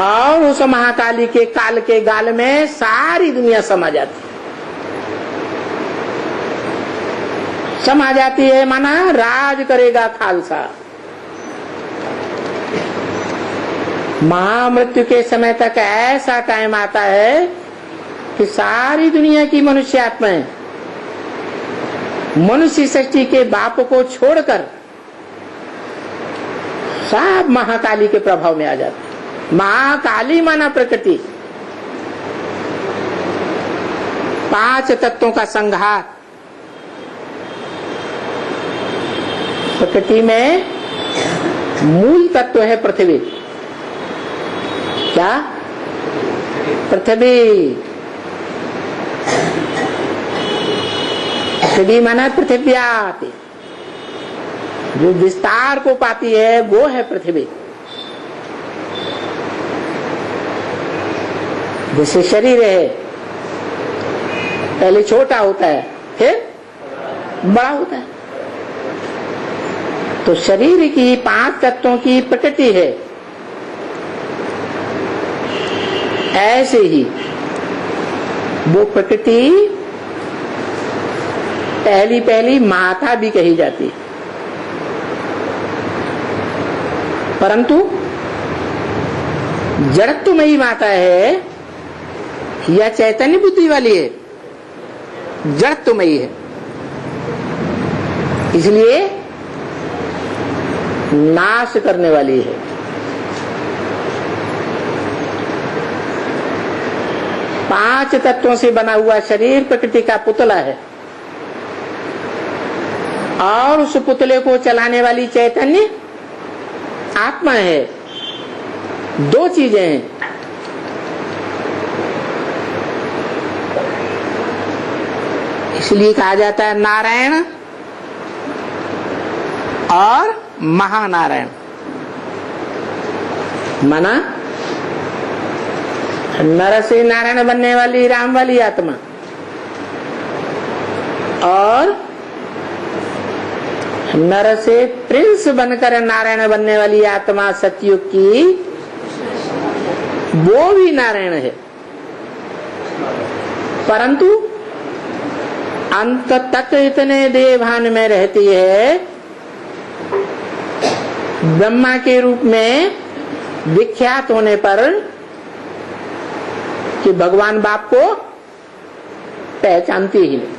Speaker 1: और उस महाकाली के काल के गाल में सारी दुनिया समा जाती है। समा जाती है माना राज करेगा खालसा। महामृत्यु के समय तक ऐसा टाइम आता है कि सारी दुनिया की मनुष्य आत्माएं मनुष्य सृष्टि के बाप को छोड़कर सब महाकाली के प्रभाव में आ जाती। महाकाली माना प्रकृति। 5 तत्वों का संघात। प्रकृति में मूल तत्व है पृथ्वी। क्या? पृथ्वी। पृथ्वी माना पृथिव्याति, जो विस्तार को पाती है वो है पृथ्वी। जैसे शरीर है, पहले छोटा होता है फिर बड़ा होता है, तो शरीर की 5 तत्वों की प्रकृति है। ऐसे ही वो प्रकृति पहली माता भी कही जाती है, परंतु जड़त्वमयी माता है या चैतन्य बुद्धि वाली है? जड़त्वमयी है, इसलिए नाश करने वाली है। पांच तत्वों से बना हुआ शरीर प्रकृति का पुतला है, और उस पुतले को चलाने वाली चैतन्य आत्मा है। 2 चीजें हैं। इसलिए कहा जाता है नारायण और महानारायण। माना नर से नारायण बनने वाली राम वाली आत्मा, और नर से प्रिंस बनकर नारायण बनने वाली आत्मा सतयुग की, वो भी नारायण है, परंतु अंत तक इतने देवभान में रहती है, ब्रह्मा के रूप में विख्यात होने पर कि भगवान बाप को पहचानती ही नहीं।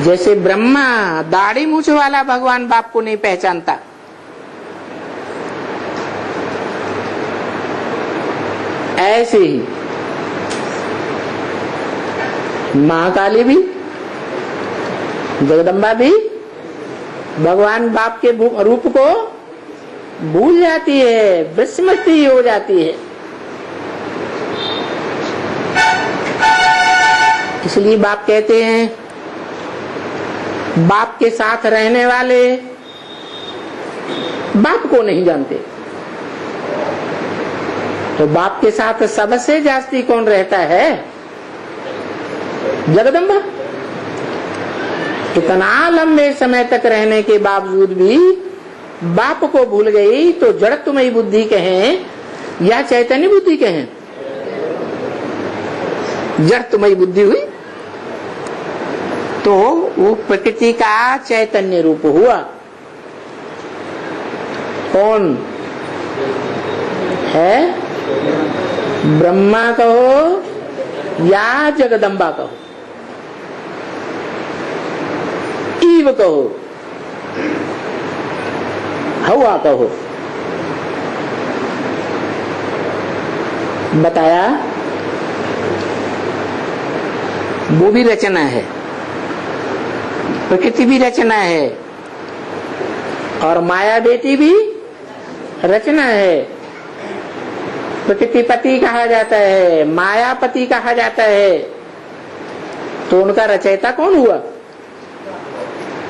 Speaker 1: जैसे ब्रह्मा दाढ़ी मूछ वाला भगवान बाप को नहीं पहचानता, ऐसे ही महाकाली भी, जगदम्बा भी भगवान बाप के रूप को भूल जाती है, विस्मृति हो जाती है। इसलिए बाप कहते हैं, बाप के साथ रहने वाले बाप को नहीं जानते। तो बाप के साथ सबसे जास्ती कौन रहता है? जगदम्बा। इतना लंबे समय तक रहने के बावजूद भी बाप को भूल गई, तो जड़त्वमयी बुद्धि कहें या चैतन्य बुद्धि कहें? जड़त्वमयी बुद्धि हुई, तो वो प्रकृति का चैतन्य रूप हुआ। कौन है? ब्रह्मा कहो या जगदम्बा कहो, ईव कहो, हवा कहो। बताया वो भी रचना है, प्रकृति भी रचना है, और माया बेटी भी रचना है। प्रकृति पति कहा जाता है, मायापति कहा जाता है, तो उनका रचयिता कौन हुआ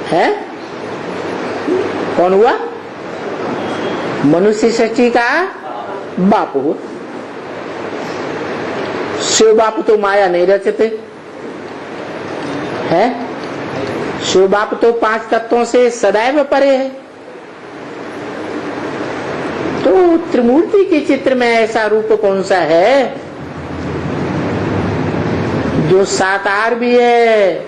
Speaker 1: है? कौन हुआ? मनुष्य सृष्टि का बाप हुआ। शिव बाप तो माया नहीं रचते है, शिव बाप तो 5 तत्वों से सदैव परे है। तो त्रिमूर्ति के चित्र में ऐसा रूप कौन सा है जो साकार भी है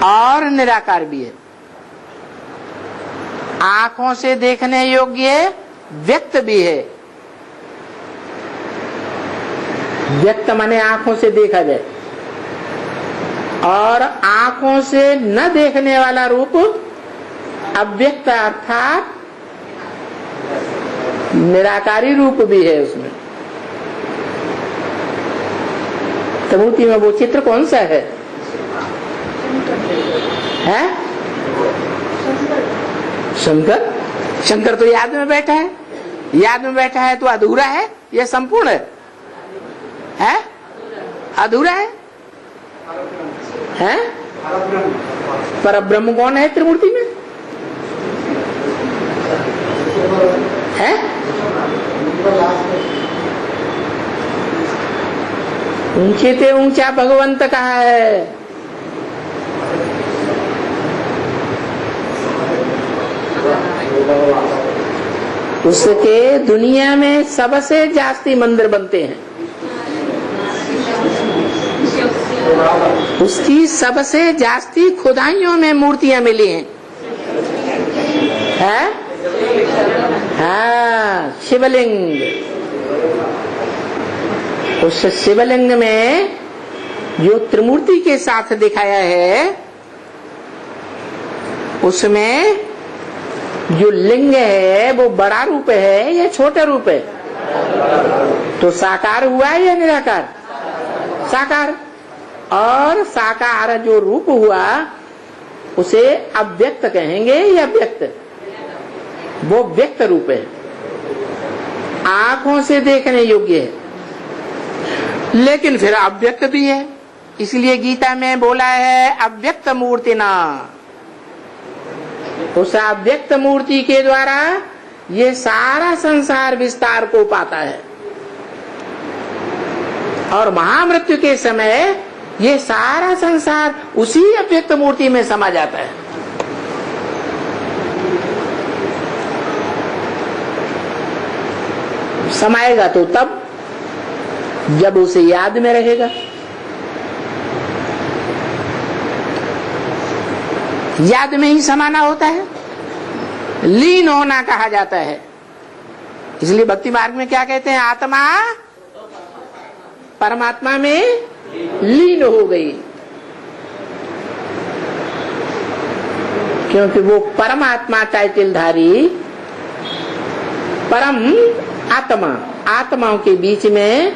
Speaker 1: और निराकार भी है, आंखों से देखने योग्य व्यक्त भी है। व्यक्त माने आंखों से देखा जाए, और आंखों से न देखने वाला रूप अव्यक्त अर्थात निराकारी रूप भी है उसमें। तो मूर्ति में वो चित्र कौन सा है? शंकर। शंकर तो याद में बैठा है, याद में बैठा है तो अधूरा है या संपूर्ण है? अधूरा है? पर ब्रह्म कौन है त्रिमूर्ति में? है? ऊंचे ते ऊंचा भगवंत कहा है। उसके दुनिया में सबसे जास्ती मंदिर बनते हैं, उसकी सबसे जास्ती खुदाइयों में मूर्तियां मिली हैं। हाँ, शिवलिंग। उस शिवलिंग में जो त्रिमूर्ति के साथ दिखाया है, उसमें जो लिंग है वो बड़ा रूप है या छोटा रूप है? तो साकार हुआ या निराकार? साकार। और साकार जो रूप हुआ उसे अव्यक्त कहेंगे या व्यक्त? वो व्यक्त रूप है, आंखों से देखने योग्य है, लेकिन फिर अव्यक्त भी है। इसलिए गीता में बोला है अव्यक्त मूर्ति ना। उस अव्यक्त मूर्ति के द्वारा ये सारा संसार विस्तार को पाता है, और महामृत्यु के समय ये सारा संसार उसी अव्यक्त मूर्ति में समा जाता है। समाएगा तो तब जब उसे याद में रहेगा। याद में ही समाना होता है, लीन होना कहा जाता है। इसलिए भक्ति मार्ग में क्या कहते हैं? आत्मा परमात्मा में लीन हो गई, क्योंकि वो परमात्मा टाइटलधारी परम आत्मा, आत्माओं के बीच में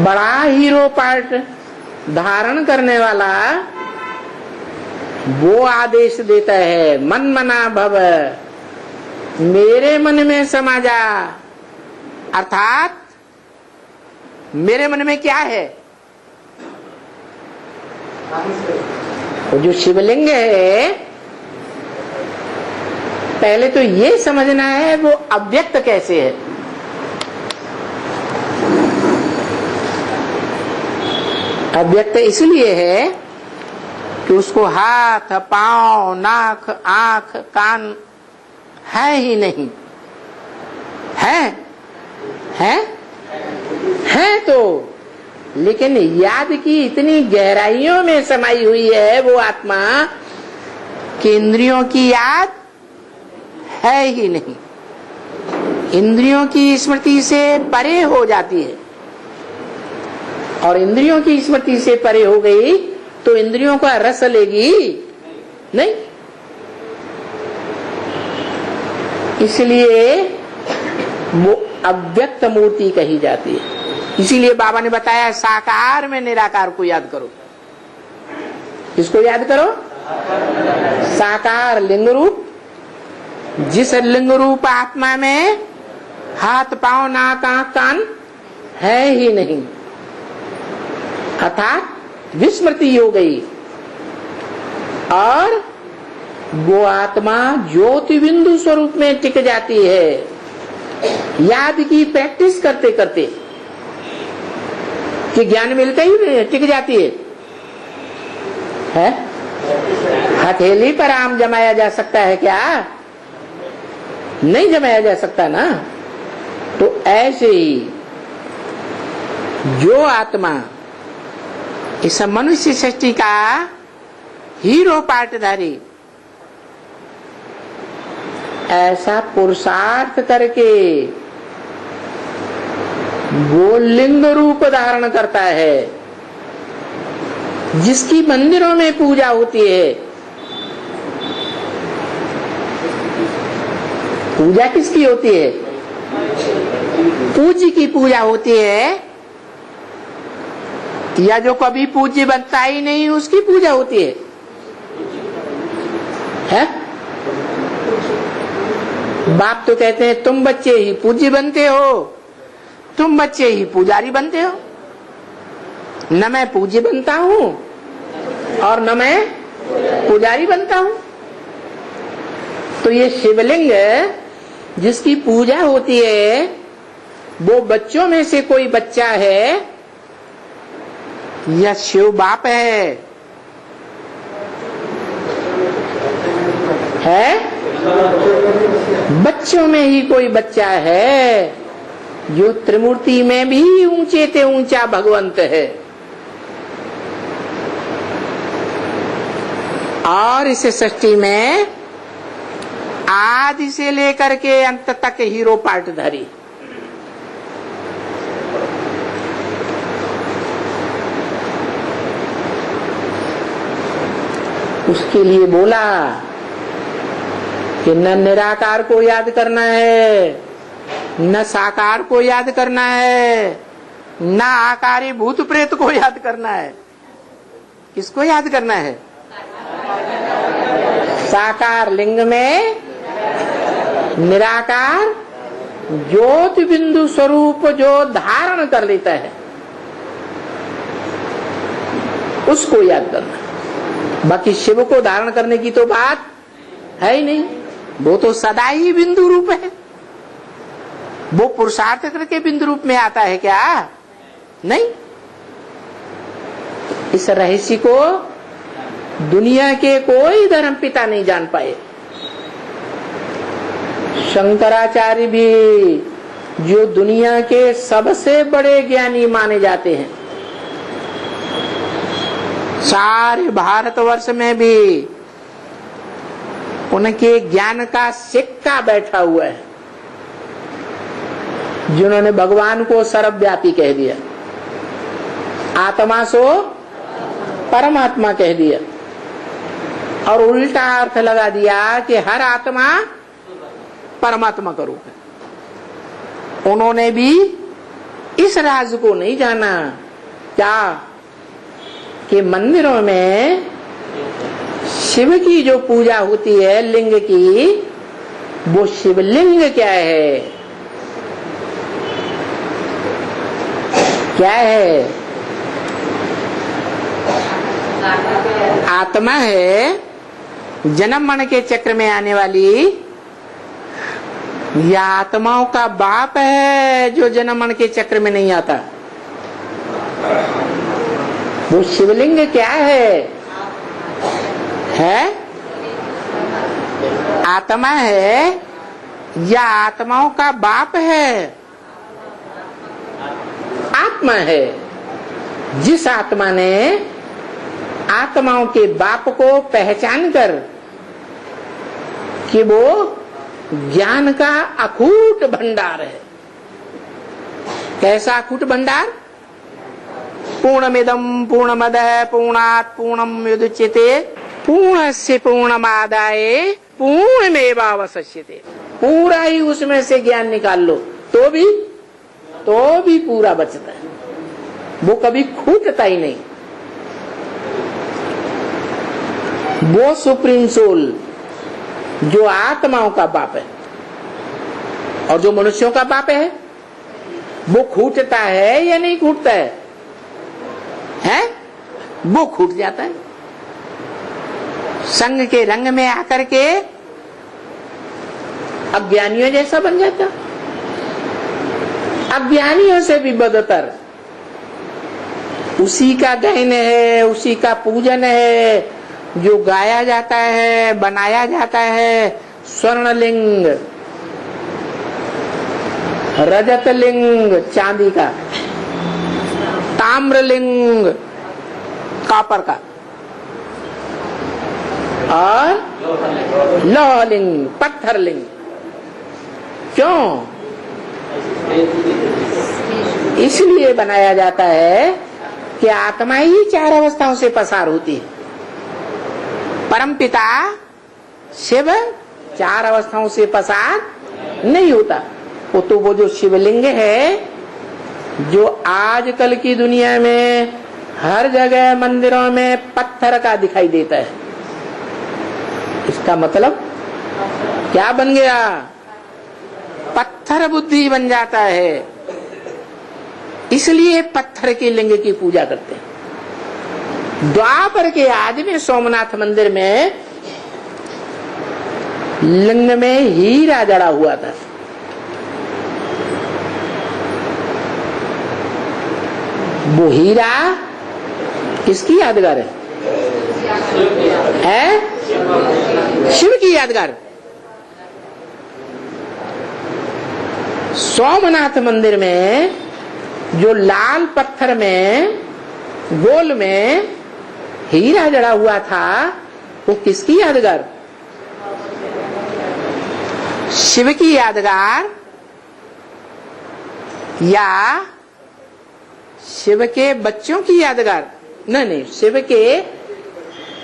Speaker 1: बड़ा हीरो पार्ट धारण करने वाला वो आदेश देता है, मन मना भव, मेरे मन में समा जा। अर्थात मेरे मन में क्या है? वो जो शिवलिंग है, पहले तो ये समझना है वो अव्यक्त कैसे है। अव्यक्त इसलिए है कि उसको हाथ, पांव, नाक, आंख, कान है ही नहीं। है तो, लेकिन याद की इतनी गहराइयों में समाई हुई है वो आत्मा कि इंद्रियों की याद है ही नहीं, इंद्रियों की स्मृति से परे हो जाती है। और इंद्रियों की स्मृति से परे हो गई तो इंद्रियों का रस लेगी नहीं। इसलिए वो अव्यक्त मूर्ति कही जाती है। इसीलिए बाबा ने बताया साकार में निराकार को याद करो। किसको याद करो? साकार लिंग रूप, जिस लिंग रूप आत्मा में हाथ, पांव, नाक, आंख, कान है ही नहीं, अर्थात विस्मृति हो गई, और वो आत्मा ज्योति बिंदु स्वरूप में टिक जाती है। याद की प्रैक्टिस करते करते कि ज्ञान मिलता ही टिक जाती है? हथेली पर आम जमाया जा सकता है क्या? नहीं जमाया जा सकता ना। तो ऐसे ही जो आत्मा इस मनुष्य सृष्टि का हीरो पार्टधारी ऐसा पुरुषार्थ करके वो लिंग रूप धारण करता है, जिसकी मंदिरों में पूजा होती है। पूजा किसकी होती है? पूज्य की पूजा होती है। या जो कभी पूज्य बनता ही नहीं उसकी पूजा होती है? बाप तो कहते हैं तुम बच्चे ही पूज्य बनते हो, तुम बच्चे ही पुजारी बनते हो। न मैं पूज्य बनता हूं और न मैं पुजारी बनता हूं। तो ये शिवलिंग जिसकी पूजा होती है वो बच्चों में से कोई बच्चा है या शिव बाप है? बच्चों में ही कोई बच्चा है जो त्रिमूर्ति में भी ऊंचे ते ऊंचा भगवंत है। और इस सृष्टि में आदि से लेकर के अंत तक हीरो पार्टधारी। उसके लिए बोला कि न निराकार को याद करना है, न साकार को याद करना है, न आकारी भूत प्रेत को याद करना है। किसको याद करना है? साकार लिंग में निराकार ज्योति बिंदु स्वरूप जो धारण कर लेता है उसको याद करना। बाकी शिव को धारण करने की तो बात है ही नहीं। वो तो सदा ही बिंदु रूप है। वो पुरुषार्थ करके बिंदु रूप में आता है क्या? नहीं। इस रहस्य को दुनिया के कोई धर्म पिता नहीं जान पाए। शंकराचार्य भी जो दुनिया के सबसे बड़े ज्ञानी माने जाते हैं, सारे भारतवर्ष में भी उनके ज्ञान का सिक्का बैठा हुआ है। जिन्होंने भगवान को सर्वव्यापी कह दिया, आत्मा सो परमात्मा कह दिया और उल्टा अर्थ लगा दिया कि हर आत्मा परमात्मा का रूप है। उन्होंने भी इस राज को नहीं जाना क्या कि मंदिरों में शिव की जो पूजा होती है लिंग की, वो शिवलिंग क्या है? क्या है? आत्मा है, जन्म मरण के चक्र में आने वाली, या आत्माओं का बाप है जो जन्म मरण के चक्र में नहीं आता? वो शिवलिंग क्या है? आत्मा है या आत्माओं का बाप है? आत्मा है। जिस आत्मा ने आत्माओं के बाप को पहचान कर कि वो ज्ञान का अखूट भंडार है। कैसा अखूट भंडार? पूर्णमिदं पूर्णमदः पूर्णात् पूर्णमुदच्यते पूर्णस्य पूर्णमादाय पूर्णमेवावशिष्यते। पूरा ही उसमें से ज्ञान निकाल लो तो भी पूरा बचता है। वो कभी खूटता ही नहीं। वो सुप्रीम सोल जो आत्माओं का बाप है और जो मनुष्यों का बाप है, वो खूटता है या नहीं खूटता है? वो खूट जाता है। संग के रंग में आकर के अज्ञानियों जैसा बन जाता। अज्ञानियों से भी बदतर उसी का गहन है, उसी का पूजन है जो गाया जाता है, बनाया जाता है। स्वर्णलिंग, रजतलिंग चांदी का, ताम्रलिंग कॉपर का और लौहलिंग पत्थरलिंग। क्यों? इसलिए बनाया जाता है कि आत्मा ही चार अवस्थाओं से पसार होती है। परमपिता शिव चार अवस्थाओं से पसार नहीं होता। वो जो शिवलिंग है, जो आजकल की दुनिया में हर जगह मंदिरों में पत्थर का दिखाई देता है। इसका मतलब क्या बन गया? पत्थर बुद्धि बन जाता है। इसलिए पत्थर के लिंग की पूजा करते हैं। द्वापर के आदि में सोमनाथ मंदिर में लिंग में हीरा जड़ा हुआ था। वो हीरा किसकी यादगार है? शिव की यादगार। सोमनाथ मंदिर में जो लाल पत्थर में गोल में हीरा जड़ा हुआ था, वो किसकी यादगार? शिव की यादगार या शिव के बच्चों की यादगार? नहीं, शिव के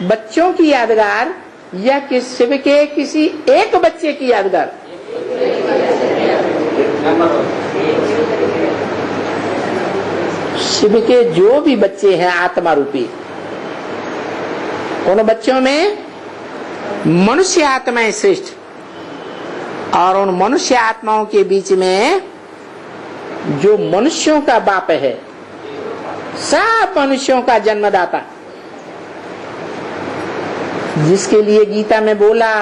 Speaker 1: बच्चों की यादगार या कि शिव के किसी एक बच्चे की यादगार? शिव के जो भी बच्चे हैं आत्मा रूपी, उन बच्चों में मनुष्य आत्माएं श्रेष्ठ, और उन मनुष्य आत्माओं के बीच में जो मनुष्यों का बाप है, सब मनुष्यों का जन्मदाता, जिसके लिए गीता में बोला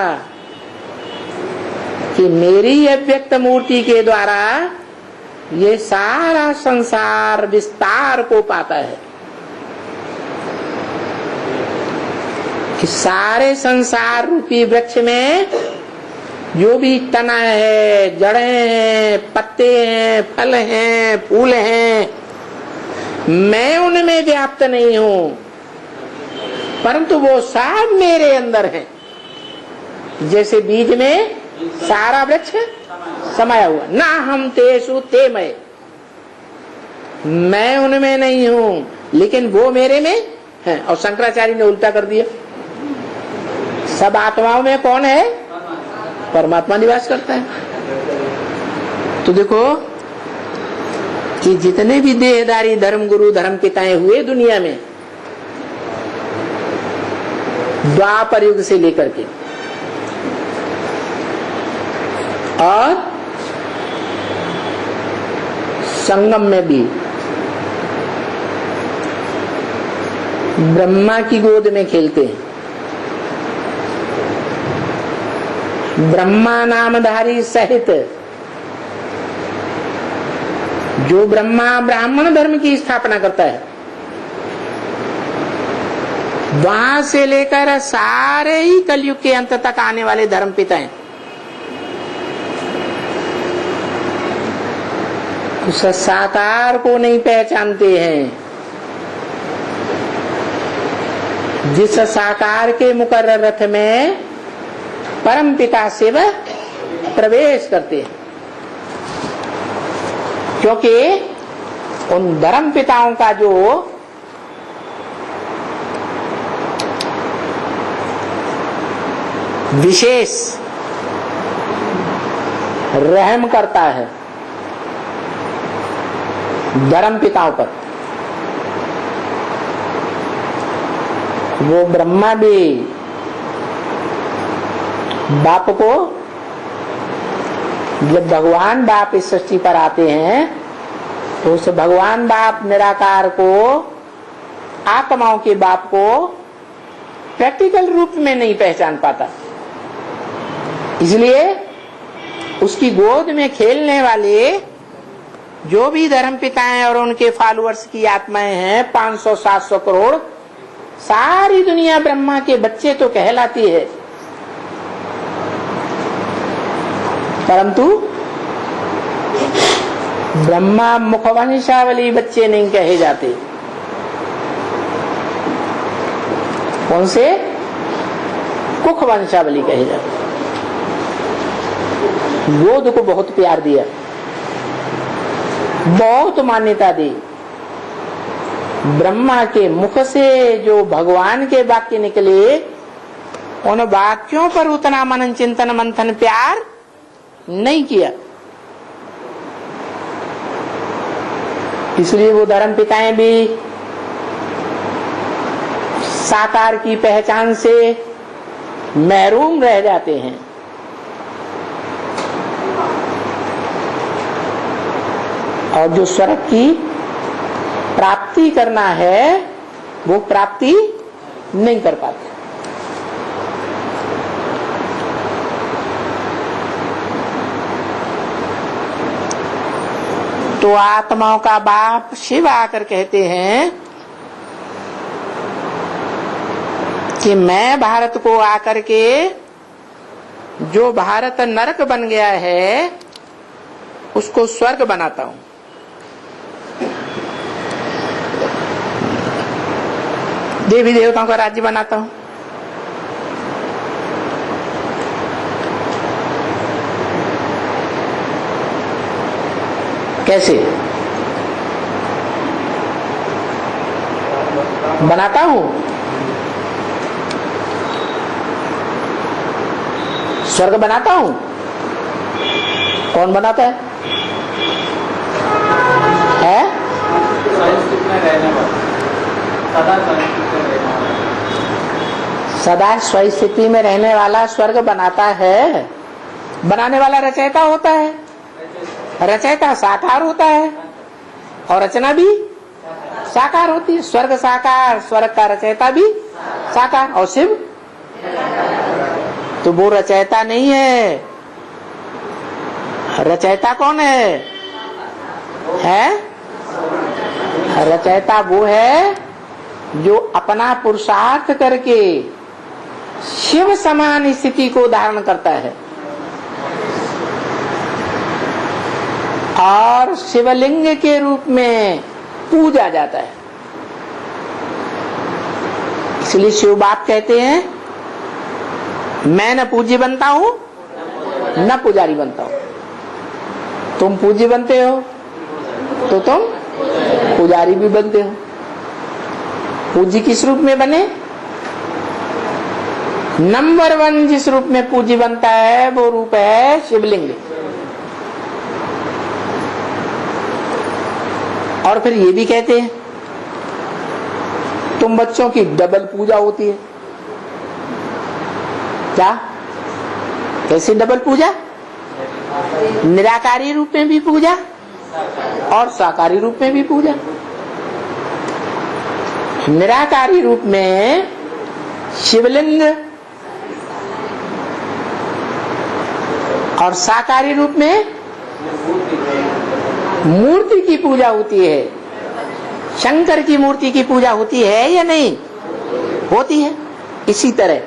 Speaker 1: कि मेरी अव्यक्त मूर्ति के द्वारा ये सारा संसार विस्तार को पाता है। कि सारे संसार रूपी वृक्ष में जो भी तना है, जड़ें हैं, पत्ते हैं, फल हैं, फूल हैं, मैं उनमें व्याप्त नहीं हूं, परंतु वो सब मेरे अंदर है। जैसे बीज में सारा वृक्ष समाया हुआ, ना हम तेसु ते मैं उनमें नहीं हूं लेकिन वो मेरे में है। और शंकराचार्य ने उल्टा कर दिया, सब आत्माओं में कौन है? परमात्मा निवास करता है। तो देखो कि जितने भी देहधारी धर्म गुरु धर्म पिताएं हुए दुनिया में, द्वापर युग से लेकर के और संगम में भी ब्रह्मा की गोद में खेलते हैं। ब्रह्मा नामधारी सहित जो ब्रह्मा ब्राह्मण धर्म की स्थापना करता है, वहां से लेकर सारे ही कलयुग के अंत तक आने वाले धर्म पिता हैं, उस साकार को नहीं पहचानते हैं। जिस साकार के मुकर्रर रथ में परम पिता शिव प्रवेश करते हैं, क्योंकि उन धर्म पिताओं का जो विशेष रहम करता है धर्म पिताओं पर, वो ब्रह्मा भी बाप को, जब भगवान बाप इस सृष्टि पर आते हैं तो उस भगवान बाप निराकार को, आत्माओं के बाप को प्रैक्टिकल रूप में नहीं पहचान पाता। इसलिए उसकी गोद में खेलने वाले जो भी धर्म पिताएं और उनके फॉलोअर्स की आत्माएं हैं, 500-700 करोड़, सारी दुनिया ब्रह्मा के बच्चे तो कहलाती है, परंतु ब्रह्मा मुखवंशावली बच्चे नहीं कहे जाते। कौन से? कुख वंशावली कहे जाते। गोद को बहुत प्यार दिया, बहुत मान्यता दी। ब्रह्मा के मुख से जो भगवान के वाक्य निकले, उन वाक्यों पर उतना मनन चिंतन मंथन प्यार नहीं किया। इसलिए वो धर्म पिताएं भी साकार की पहचान से महरूम रह जाते हैं। और जो स्वर्ग की प्राप्ति करना है वो प्राप्ति नहीं कर पाते। तो आत्माओं का बाप शिव आकर कहते हैं कि मैं भारत को आकर के जो भारत नरक बन गया है उसको स्वर्ग बनाता हूं। देवी देवताओं का राज्य बनाता हूं। कैसे बनाता हूं? स्वर्ग बनाता हूं। कौन बनाता है? सदा स्वस्थिति में रहने वाला स्वर्ग बनाता है। बनाने वाला रचयिता होता है। रचयिता साकार होता है और रचना भी साकार होती है। स्वर्ग साकार, स्वर्ग का रचयिता भी साकार। और शिव तो वो रचयिता नहीं है। रचयिता कौन है? रचयिता वो है जो अपना पुरुषार्थ करके शिव समान स्थिति को धारण करता है और शिवलिंग के रूप में पूजा जाता है। इसलिए शिव बाप कहते हैं मैं न पूज्य बनता हूं न पुजारी बनता हूं। तुम पूज्य बनते हो तो तुम पुजारी भी बनते हो। पूज्य किस रूप में बने? नंबर 1 जिस रूप में पूज्य बनता है वो रूप है शिवलिंग। और फिर ये भी कहते हैं तुम बच्चों की डबल पूजा होती है। क्या? कैसे डबल पूजा? निराकारी रूप में भी पूजा और साकारी रूप में भी पूजा। निराकारी रूप में शिवलिंग और साकारी रूप में मूर्ति की पूजा होती है। शंकर की मूर्ति की पूजा होती है या नहीं होती है? इसी तरह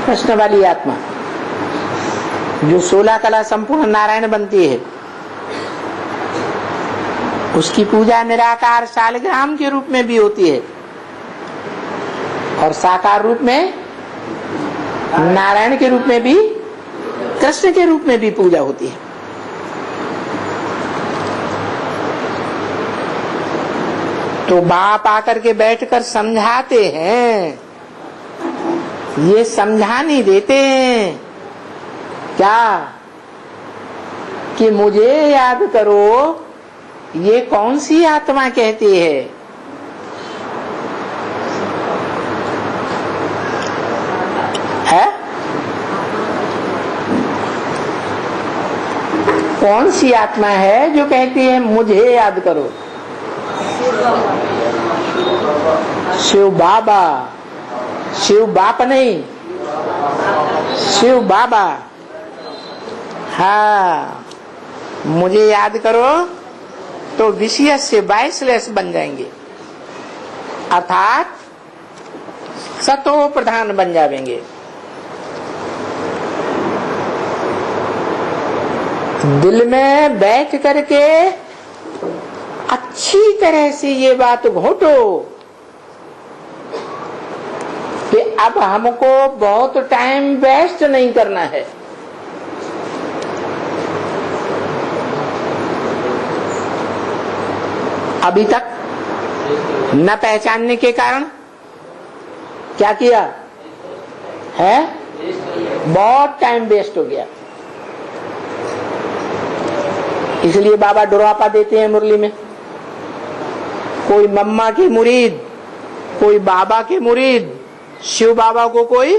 Speaker 1: कृष्ण वाली आत्मा जो 16 कला संपूर्ण नारायण बनती है उसकी पूजा निराकार शालिग्राम के रूप में भी होती है और साकार रूप में नारायण के रूप में भी, कृष्ण के रूप में भी पूजा होती है। तो बाप आकर के बैठकर समझाते हैं, ये समझा नहीं देते हैं क्या कि मुझे याद करो, ये कौन सी आत्मा कहती है? कौन सी आत्मा है जो कहती है मुझे याद करो? शिव बाबा, शिव बाप नहीं, शिव बाबा। हाँ, मुझे याद करो तो विषय से बाइसलेस बन जाएंगे, अर्थात सतो प्रधान बन जाएंगे। दिल में बैठ करके अच्छी तरह से ये बात घोटो कि अब हमको बहुत टाइम वेस्ट नहीं करना है। अभी तक न पहचानने के कारण क्या किया है? बहुत टाइम वेस्ट हो गया। इसलिए बाबा डुरापा देते हैं मुरली में कोई मम्मा के मुरीद, कोई बाबा के मुरीद, शिव बाबा को कोई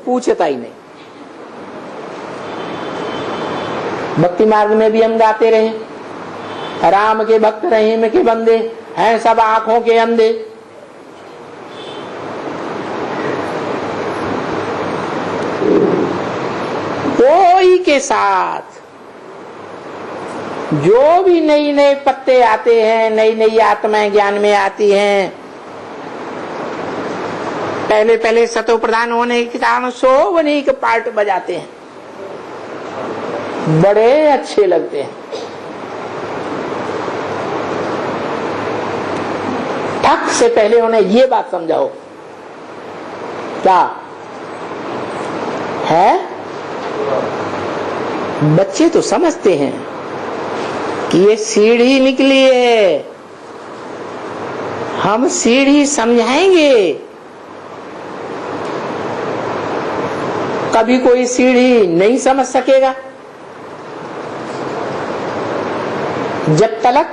Speaker 1: पूछता ही नहीं। भक्ति मार्ग में भी हम गाते रहे, राम के भक्त रहीम के बंदे हैं सब आंखों के अंधे। कोई के साथ जो भी नई नए पत्ते आते हैं, नई नई आत्माएं ज्ञान में आती हैं, पहले पहले सतो प्रधान होने के कारण सोवनी के पार्ट बजाते हैं, बड़े अच्छे लगते हैं। ठक से पहले उन्हें ये बात समझाओ, क्या है? बच्चे तो समझते हैं कि ये सीढ़ी निकली है, हम सीढ़ी समझाएंगे। कभी कोई सीढ़ी नहीं समझ सकेगा जब तक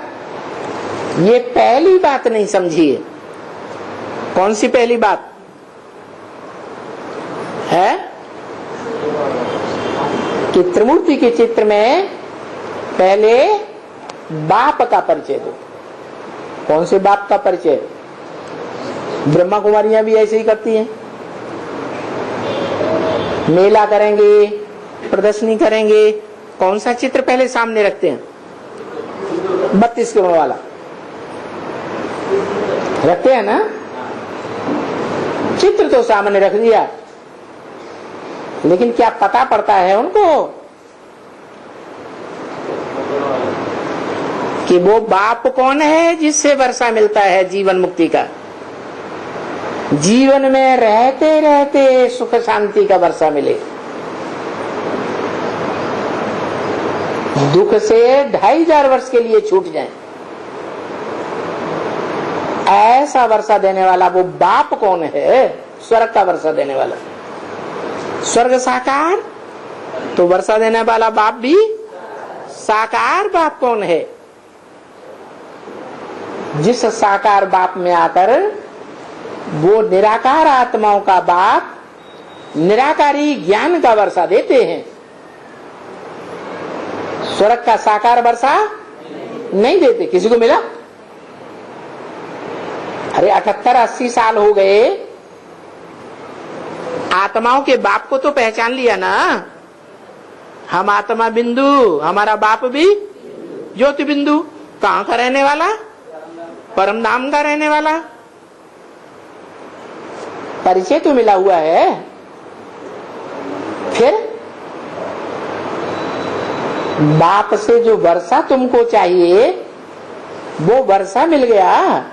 Speaker 1: ये पहली बात नहीं समझिए। कौन सी पहली बात है? कि त्रिमूर्ति के चित्र में पहले बाप का परिचय दो। कौन से बाप का परिचय? ब्रह्मा कुमारियां भी ऐसे ही करती हैं, मेला करेंगे, प्रदर्शनी करेंगे, कौन सा चित्र पहले सामने रखते हैं? 32 करोड़ वाला रखते हैं ना। चित्र तो सामने रख दिया, लेकिन क्या पता पड़ता है उनको कि वो बाप कौन है जिससे वर्षा मिलता है जीवन मुक्ति का? जीवन में रहते रहते सुख शांति का वर्षा मिले, दुख से 2500 वर्ष के लिए छूट जाए, ऐसा वर्षा देने वाला वो बाप कौन है? स्वर्ग का वर्षा देने वाला। स्वर्ग साकार, तो वर्षा देने वाला बाप भी साकार। बाप कौन है? जिस साकार बाप में आकर वो निराकार आत्माओं का बाप निराकारी ज्ञान का वर्षा देते हैं। स्वर्ग का साकार वर्षा नहीं देते। किसी को मिला? अरे 78-80 साल हो गए, आत्माओं के बाप को तो पहचान लिया ना। हम आत्मा बिंदु, हमारा बाप भी ज्योति बिंदु। कहां का रहने वाला? परम धाम का रहने वाला। परिचय तो मिला हुआ है। फिर बाप से जो वर्षा तुमको चाहिए वो वर्षा मिल गया।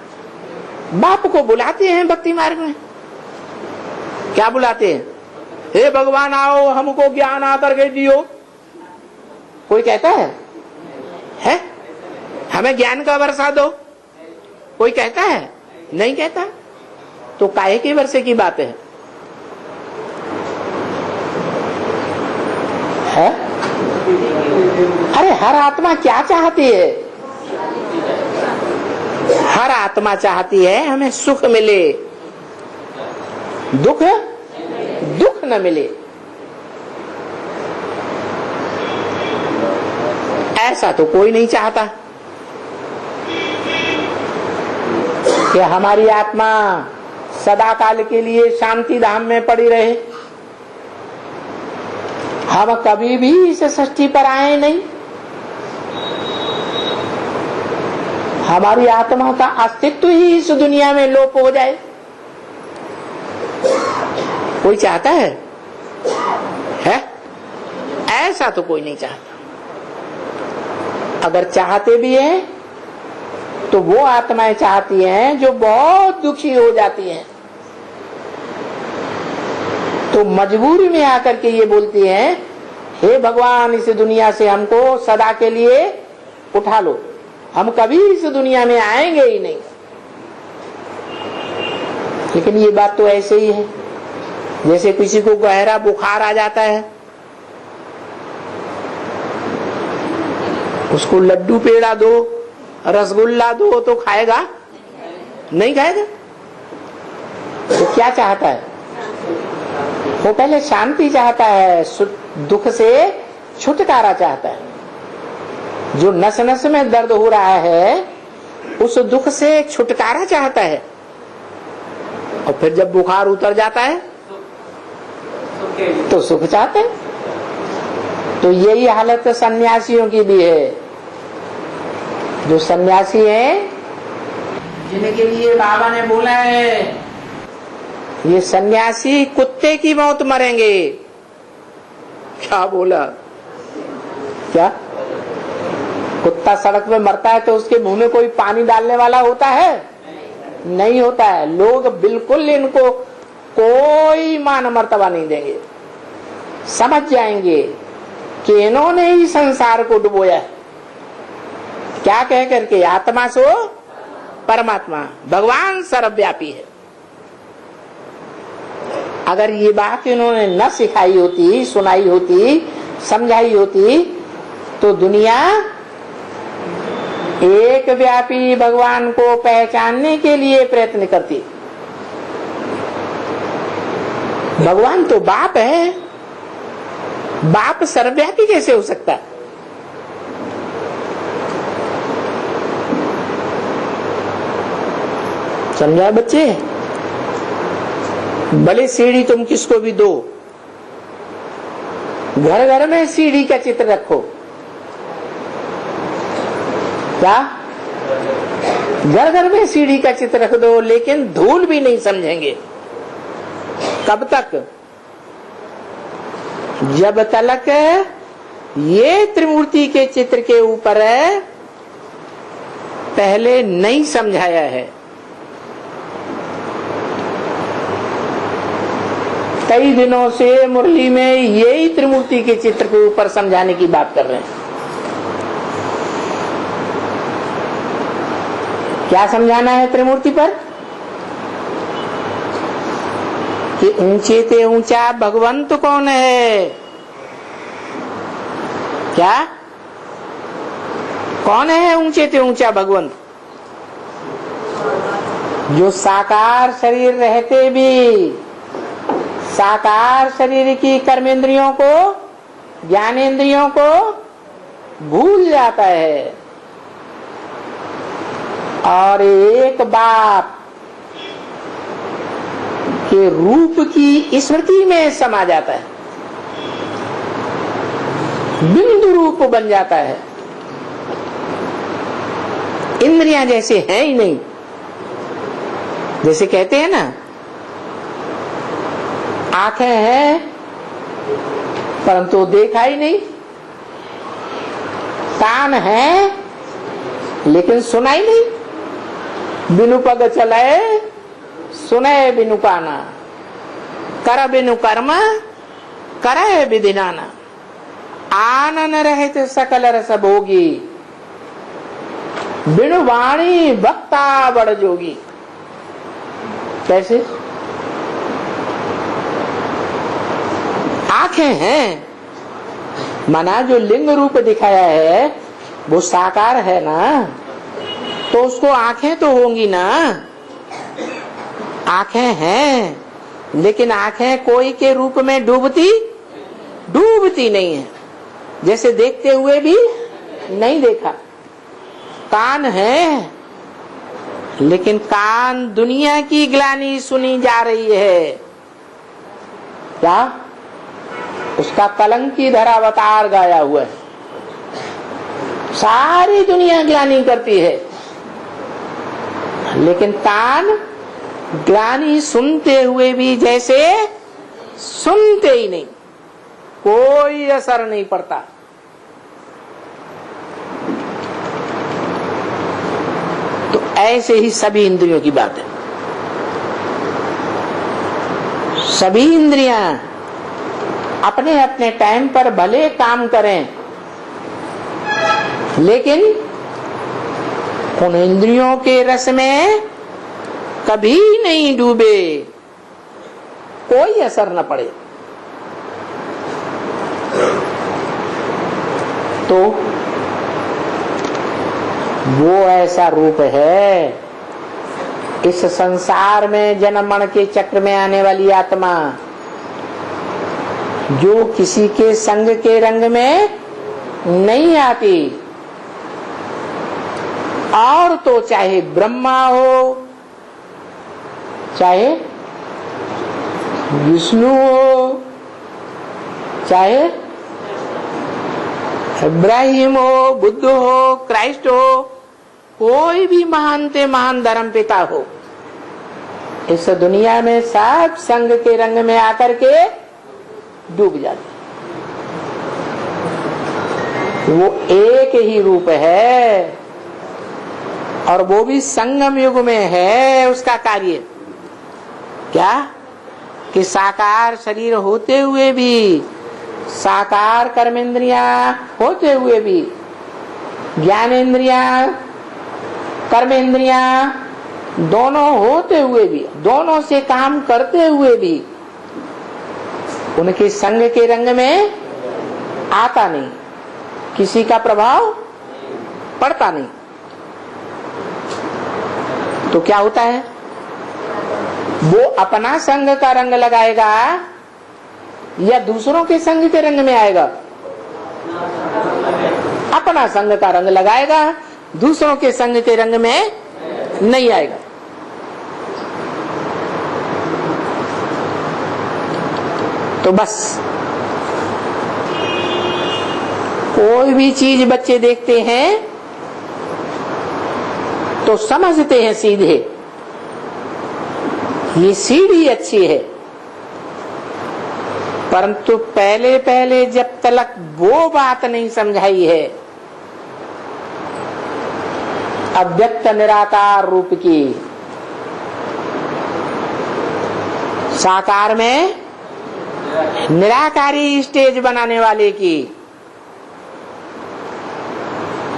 Speaker 1: बाप को बुलाते हैं भक्ति मार्ग में, क्या बुलाते हैं? हे भगवान आओ हमको ज्ञान आकर के दियो। कोई कहता है? हमें ज्ञान का वर्षा दो? कोई कहता है? नहीं कहता। तो काहे के वर्षे की बात है? अरे हर आत्मा क्या चाहती है? हर आत्मा चाहती है हमें सुख मिले, दुख न मिले। ऐसा तो कोई नहीं चाहता कि हमारी आत्मा सदा काल के लिए शांति धाम में पड़ी रहे। हम कभी भी इस सृष्टि पर आए नहीं। हमारी आत्मा का अस्तित्व ही इस दुनिया में लोप हो जाए। कोई चाहता है? ऐसा तो कोई नहीं चाहता। अगर चाहते भी हैं तो वो आत्माएं चाहती हैं जो बहुत दुखी हो जाती हैं, तो मजबूरी में आकर के ये बोलती हैं, हे भगवान इस दुनिया से हमको सदा के लिए उठा लो, हम कभी इस दुनिया में आएंगे ही नहीं। लेकिन ये बात तो ऐसे ही है जैसे किसी को गहरा बुखार आ जाता है, उसको लड्डू पेड़ा दो, रसगुल्ला दो तो खाएगा? नहीं खाएगा। तो क्या चाहता है? वो पहले शांति चाहता है, दुख से छुटकारा चाहता है। जो नस नस में दर्द हो रहा है उस दुख से छुटकारा चाहता है। और फिर जब बुखार उतर जाता है तो सुख चाहते हैं। तो यही हालत सन्यासियों की भी है। जो सन्यासी हैं, जिनके लिए बाबा ने बोला है ये सन्यासी कुत्ते की मौत मरेंगे। क्या बोला? क्या कुत्ता सड़क पे मरता है तो उसके मुंह में कोई पानी डालने वाला होता है? नहीं होता है। लोग बिल्कुल इनको कोई मान मर्तबा नहीं देंगे। समझ जाएंगे कि इन्होंने ही संसार को डुबोया है। क्या कह करके? आत्मा सो परमात्मा, भगवान सर्वव्यापी है। अगर ये बात इन्होंने न सिखाई होती, सुनाई होती, समझाई होती तो दुनिया एक व्यापी भगवान को पहचानने के लिए प्रयत्न करती। भगवान तो बाप है, बाप सर्वव्यापी कैसे हो सकता है? समझा बच्चे? भले सीढ़ी तुम किसको भी दो, घर घर में सीढ़ी का चित्र रखो। क्या? घर घर में सीढ़ी का चित्र रख दो, लेकिन धूल भी नहीं समझेंगे। कब तक? जब तक ये त्रिमूर्ति के चित्र के ऊपर पहले नहीं समझाया है। कई दिनों से मुरली में यही त्रिमूर्ति के चित्र के ऊपर समझाने की बात कर रहे हैं। क्या समझाना है त्रिमूर्ति पर? कि ऊंचे ते ऊंचा भगवंत कौन है? क्या? कौन है ऊंचे ते ऊंचा भगवंत? जो साकार शरीर रहते भी साकार शरीर की कर्मेंद्रियों को, ज्ञानेंद्रियों को भूल जाता है और एक बाप के रूप की स्मृति में समा जाता है, बिंदु रूप बन जाता है। इंद्रियां जैसे हैं ही नहीं। जैसे कहते हैं ना, आंखें हैं परंतु देखा ही नहीं, कान है लेकिन सुना ही नहीं, बिनु पग चले सुने बिनु काना, कर बिनु कर्म करे विधि नाना, आनन रहित सकल रस भोगी, बिनु वाणी वक्ता बड़ जोगी। कैसे? आंखें हैं, माना जो लिंग रूप दिखाया है वो साकार है ना, तो उसको आंखें तो होंगी ना। आंखें हैं लेकिन आंखें कोई के रूप में डूबती नहीं है, जैसे देखते हुए भी नहीं देखा। कान है लेकिन कान दुनिया की ग्लानि सुनी जा रही है। क्या? उसका कलंकी धरावतार गाया हुआ है, सारी दुनिया ग्लानि करती है, लेकिन कान ग्लानि सुनते हुए भी जैसे सुनते ही नहीं, कोई असर नहीं पड़ता। तो ऐसे ही सभी इंद्रियों की बात है। सभी इंद्रियां अपने अपने टाइम पर भले काम करें, लेकिन उन इंद्रियों के रस में कभी नहीं डूबे, कोई असर न पड़े। तो वो ऐसा रूप है। इस संसार में जन्म मरण के चक्र में आने वाली आत्मा जो किसी के संग के रंग में नहीं आती, और तो चाहे ब्रह्मा हो, चाहे विष्णु हो, चाहे इब्राहिम हो, बुद्ध हो, क्राइस्ट हो, कोई भी महान से महान धर्म पिता हो, इस दुनिया में सब संग के रंग में आकर के डूब जाते। वो एक ही रूप है, और वो भी संगम युग में है। उसका कार्य क्या कि साकार शरीर होते हुए भी, साकार कर्मेंद्रियां होते हुए भी, ज्ञानेंद्रियां कर्मेंद्रियां दोनों होते हुए भी, दोनों से काम करते हुए भी उनके संग के रंग में आता नहीं, किसी का प्रभाव पड़ता नहीं। तो क्या होता है? वो अपना संग का रंग लगाएगा या दूसरों के संग के रंग में आएगा? अपना संग का रंग लगाएगा, दूसरों के संग के रंग में नहीं आएगा। तो बस कोई भी चीज बच्चे देखते हैं तो समझते हैं सीधे ये सीढ़ी अच्छी है, परंतु पहले पहले जब तक वो बात नहीं समझाई है अव्यक्त निराकार रूप की, साकार में निराकारी स्टेज बनाने वाले की,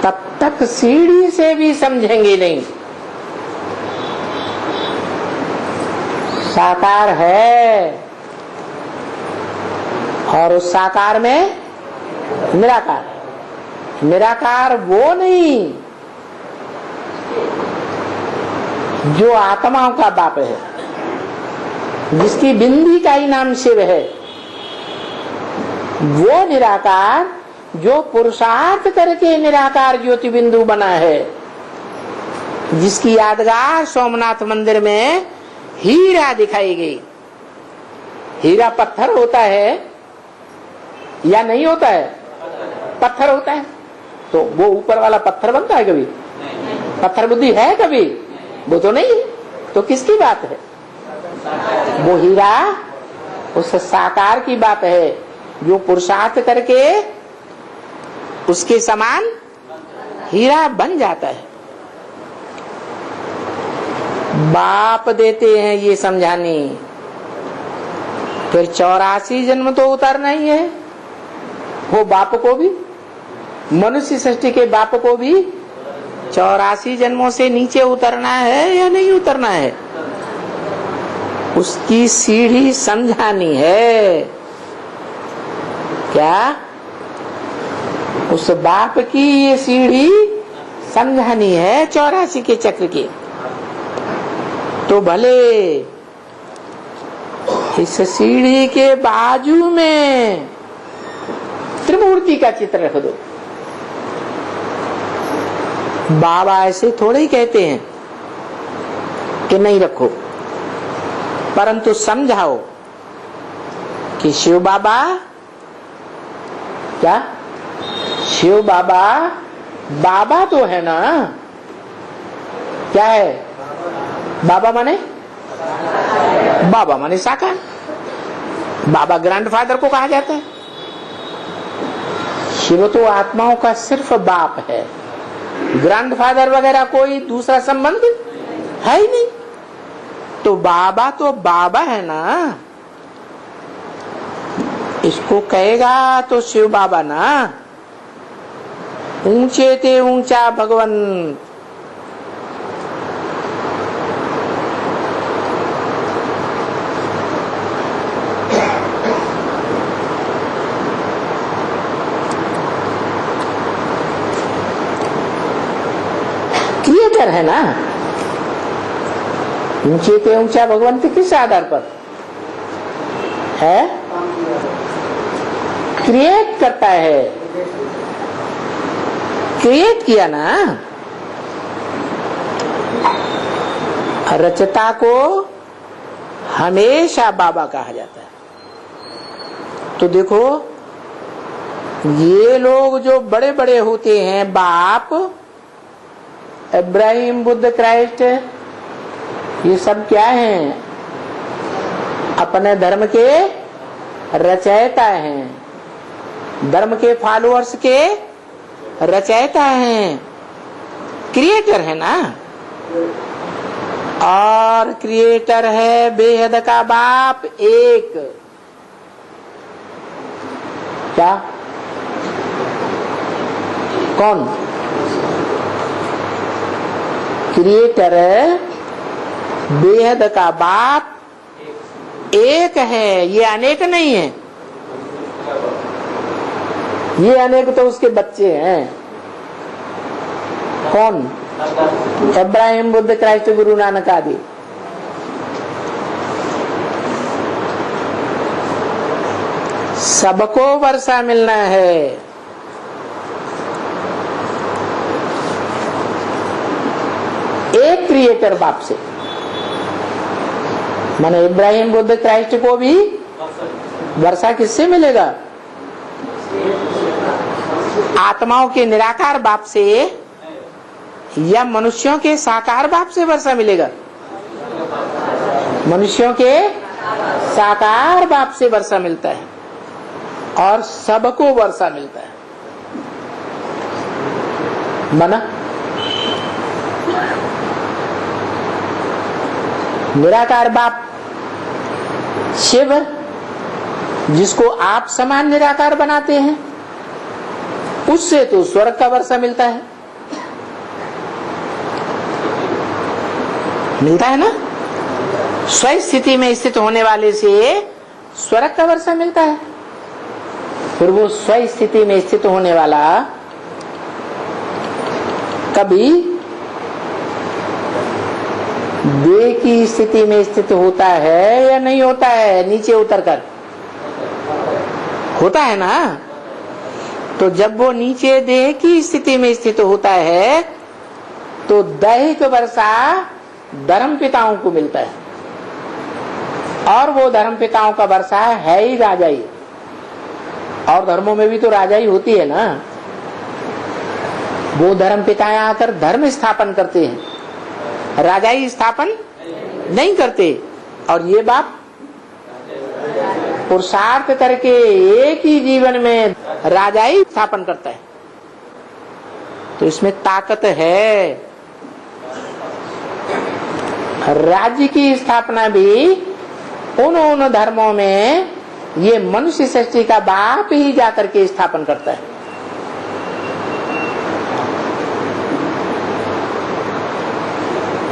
Speaker 1: तब तक सीढ़ी से भी समझेंगे नहीं। साकार है और उस साकार में निराकार है। निराकार वो नहीं जो आत्माओं का बाप है, जिसकी बिंदी का ही नाम शिव है। वो निराकार जो पुरुषार्थ करके निराकार ज्योति बिंदु बना है, जिसकी यादगार सोमनाथ मंदिर में हीरा दिखाई गई। हीरा पत्थर होता है या नहीं होता है? पत्थर होता है। तो वो ऊपर वाला पत्थर बनता है कभी? पत्थर बुद्धि है कभी? वो तो नहीं है। तो किसकी बात है? वो हीरा उस साकार की बात है जो पुरुषार्थ करके उसके समान हीरा बन जाता है। बाप देते हैं ये समझाने, फिर 84 जन्म तो उतरना ही है। वो बाप को भी, मनुष्य सृष्टि के बाप को भी 84 जन्मों से नीचे उतरना है या नहीं उतरना है, उसकी सीढ़ी समझानी है। क्या उस बाप की ये सीढ़ी समझानी है 84 के चक्र की। तो भले इस सीढ़ी के बाजू में त्रिमूर्ति का चित्र रख दो। बाबा ऐसे थोड़े ही कहते हैं कि नहीं रखो, परंतु समझाओ कि शिव बाबा, क्या शिव बाबा बाबा तो है ना? क्या है बाबा माने? बाबा माने साकार। बाबा ग्रैंडफादर को कहा जाता है। शिव तो आत्माओं का सिर्फ बाप है, ग्रैंडफादर वगैरह कोई दूसरा संबंध है ही नहीं। तो बाबा है ना, इसको कहेगा तो शिव बाबा ना। ऊंचे ते ऊंचा भगवान, क्रिएटर है ना। ऊंचे पे ऊंचा भगवंत किस आधार पर है? क्रिएट करता है, क्रिएट किया ना। रचता को हमेशा बाबा कहा जाता है। तो देखो ये लोग जो बड़े बड़े होते हैं, बाप, इब्राहिम, बुद्ध, क्राइस्ट, ये सब क्या हैं? अपने धर्म के रचयिता हैं, धर्म के फॉलोअर्स के रचयिता हैं, क्रिएटर है ना। और क्रिएटर है बेहद का बाप एक। क्या? कौन? क्रिएटर बेहद का बाप एक है, ये अनेक नहीं है। ये अनेक तो उसके बच्चे हैं। कौन? इब्राहिम, बुद्ध, क्राइस्ट, गुरु नानक आदि। सबको वर्षा मिलना है। एक क्रिएटर बाप से, माने इब्राहिम, बुद्ध, क्राइस्ट को भी वर्षा किससे मिलेगा? आत्माओं के निराकार बाप से या मनुष्यों के साकार बाप से वर्षा मिलेगा? मनुष्यों के साकार बाप से वर्षा मिलता है और सबको वर्षा मिलता है। माना निराकार बाप शिव, जिसको आप समान निराकार बनाते हैं, उससे तो स्वर्ग का वर्षा मिलता है। मिलता है ना। स्व स्थिति में स्थित होने वाले से स्वर्ग का वर्षा मिलता है। फिर वो स्व स्थिति में स्थित होने वाला कभी देह की स्थिति में स्थित होता है या नहीं होता है? नीचे उतरकर होता है ना। तो जब वो नीचे देह की स्थिति में स्थित होता है तो दैहिक वर्षा धर्म पिताओं को मिलता है। और वो धर्म पिताओं का वर्षा है ही राजाई। और धर्मों में भी तो राजाई होती है ना। वो धर्म पिताएं आकर धर्म स्थापन करते हैं, राजाई स्थापन नहीं करते। और ये बाप पुरुषार्थ करके एक ही जीवन में राजाई स्थापन करता है। तो इसमें ताकत है। राज्य की स्थापना भी उन धर्मों में ये मनुष्य सृष्टि का बाप ही जाकर के स्थापन करता है।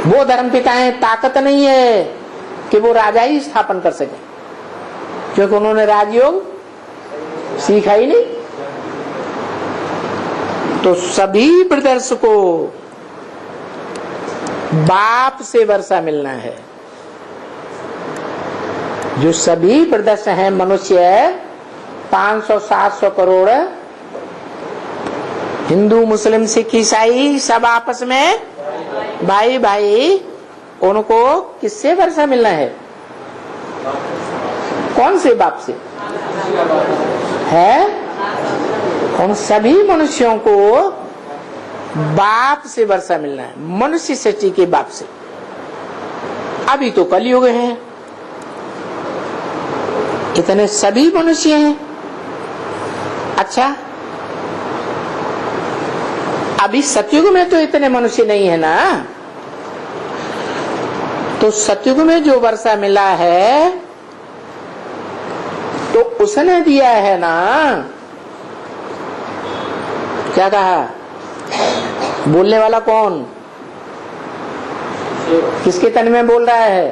Speaker 1: वो धर्म पिताएं ताकत नहीं है कि वो राजा ही स्थापन कर सके, क्योंकि उन्होंने राजयोग सीखा ही नहीं। तो सभी ब्रदर्स को बाप से वर्षा मिलना है। जो सभी ब्रदर्स हैं मनुष्य, 500-700 करोड़ हिंदू, मुस्लिम, सिख, ईसाई, सब आपस में भाई भाई, उनको किससे वर्षा मिलना है? कौन से बाप से है? उन सभी मनुष्यों को बाप से वर्षा मिलना है, मनुष्य सृष्टि के बाप से। अभी तो कलयुग है, इतने सभी मनुष्य हैं। अच्छा, अभी सतयुग में तो इतने मनुष्य नहीं है ना। तो सतयुग में जो वर्षा मिला है तो उसने दिया है ना। क्या कहा? बोलने वाला कौन? किसके तन में बोल रहा है?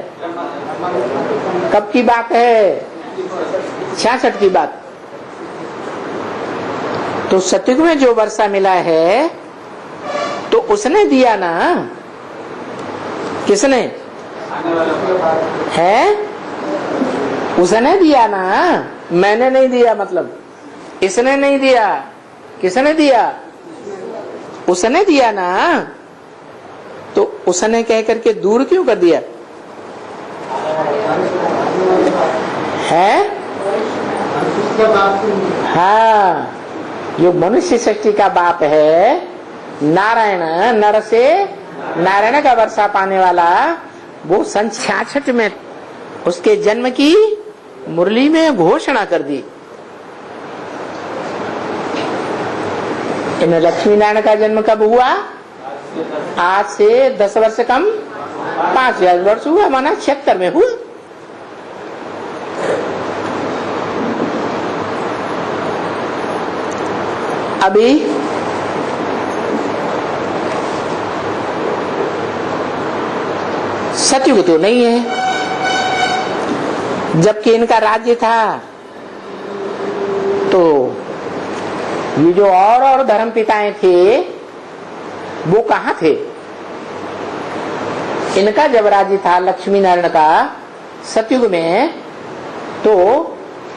Speaker 1: कब की बात है? 66 की बात। तो सतयुग में जो वर्षा मिला है तो उसने दिया ना। किसने है? उसने दिया ना, मैंने नहीं दिया। मतलब इसने नहीं दिया, किसने दिया? उसने दिया ना। तो उसने कह करके दूर क्यों कर दिया है? हाँ, जो मनुष्य सृष्टि का बाप है नारायण, नर से नारायण का वर्षा पाने वाला, वो सन 66 में उसके जन्म की मुरली में घोषणा कर दी। इन लक्ष्मी नारायण का जन्म कब हुआ? आज से 10 वर्ष कम 5000 वर्ष हुआ, माना 76 में हुआ। अभी सतयुग तो नहीं है, जबकि इनका राज्य था। तो ये जो और धर्म पिताएं थे वो कहाँ थे? इनका जब राज्य था लक्ष्मी नारायण का सतयुग में, तो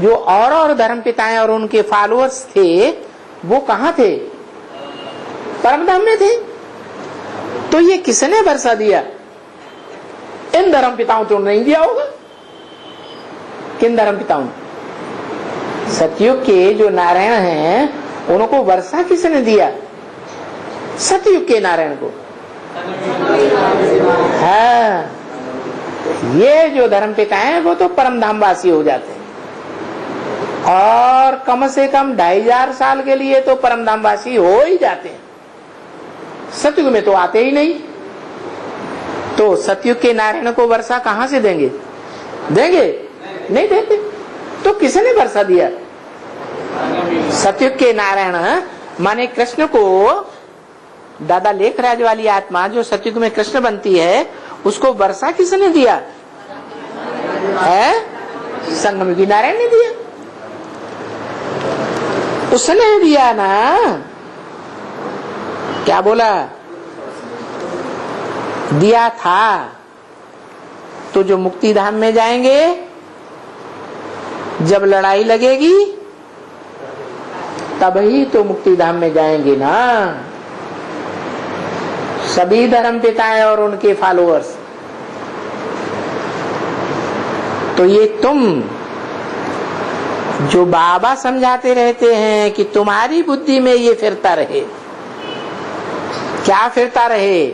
Speaker 1: जो और धर्म पिताएं और उनके फॉलोअर्स थे वो कहाँ थे? परमधाम में थे। तो ये किसने वर्षा दिया? इन धर्म पिताओं तो नहीं दिया होगा। किन धर्म पिताओं? सतयुग के जो नारायण हैं उनको वर्षा किसने दिया? सतयुग के नारायण को। हाँ, ये जो धर्म पिता हैं वो तो परमधाम वासी हो जाते हैं, और कम से कम 2500 साल के लिए तो परमधाम वासी हो ही जाते हैं। सतयुग में तो आते ही नहीं। तो सतयुग के नारायण को वर्षा कहां से देंगे? देंगे? नहीं देते। तो किसने वर्षा दिया? सतयुग के नारायण माने कृष्ण को, दादा लेखराज वाली आत्मा जो सतयुग में कृष्ण बनती है, उसको वर्षा किसने दिया है? संगम युगी नारायण ने दिया। उसने दिया ना। क्या बोला? दिया था। तो जो मुक्ति धाम में जाएंगे, जब लड़ाई लगेगी तब ही तो मुक्ति धाम में जाएंगे ना। सभी धर्म पिताएं और उनके फॉलोअर्स। तो ये तुम जो बाबा समझाते रहते हैं कि तुम्हारी बुद्धि में ये फिरता रहे, क्या फिरता रहे?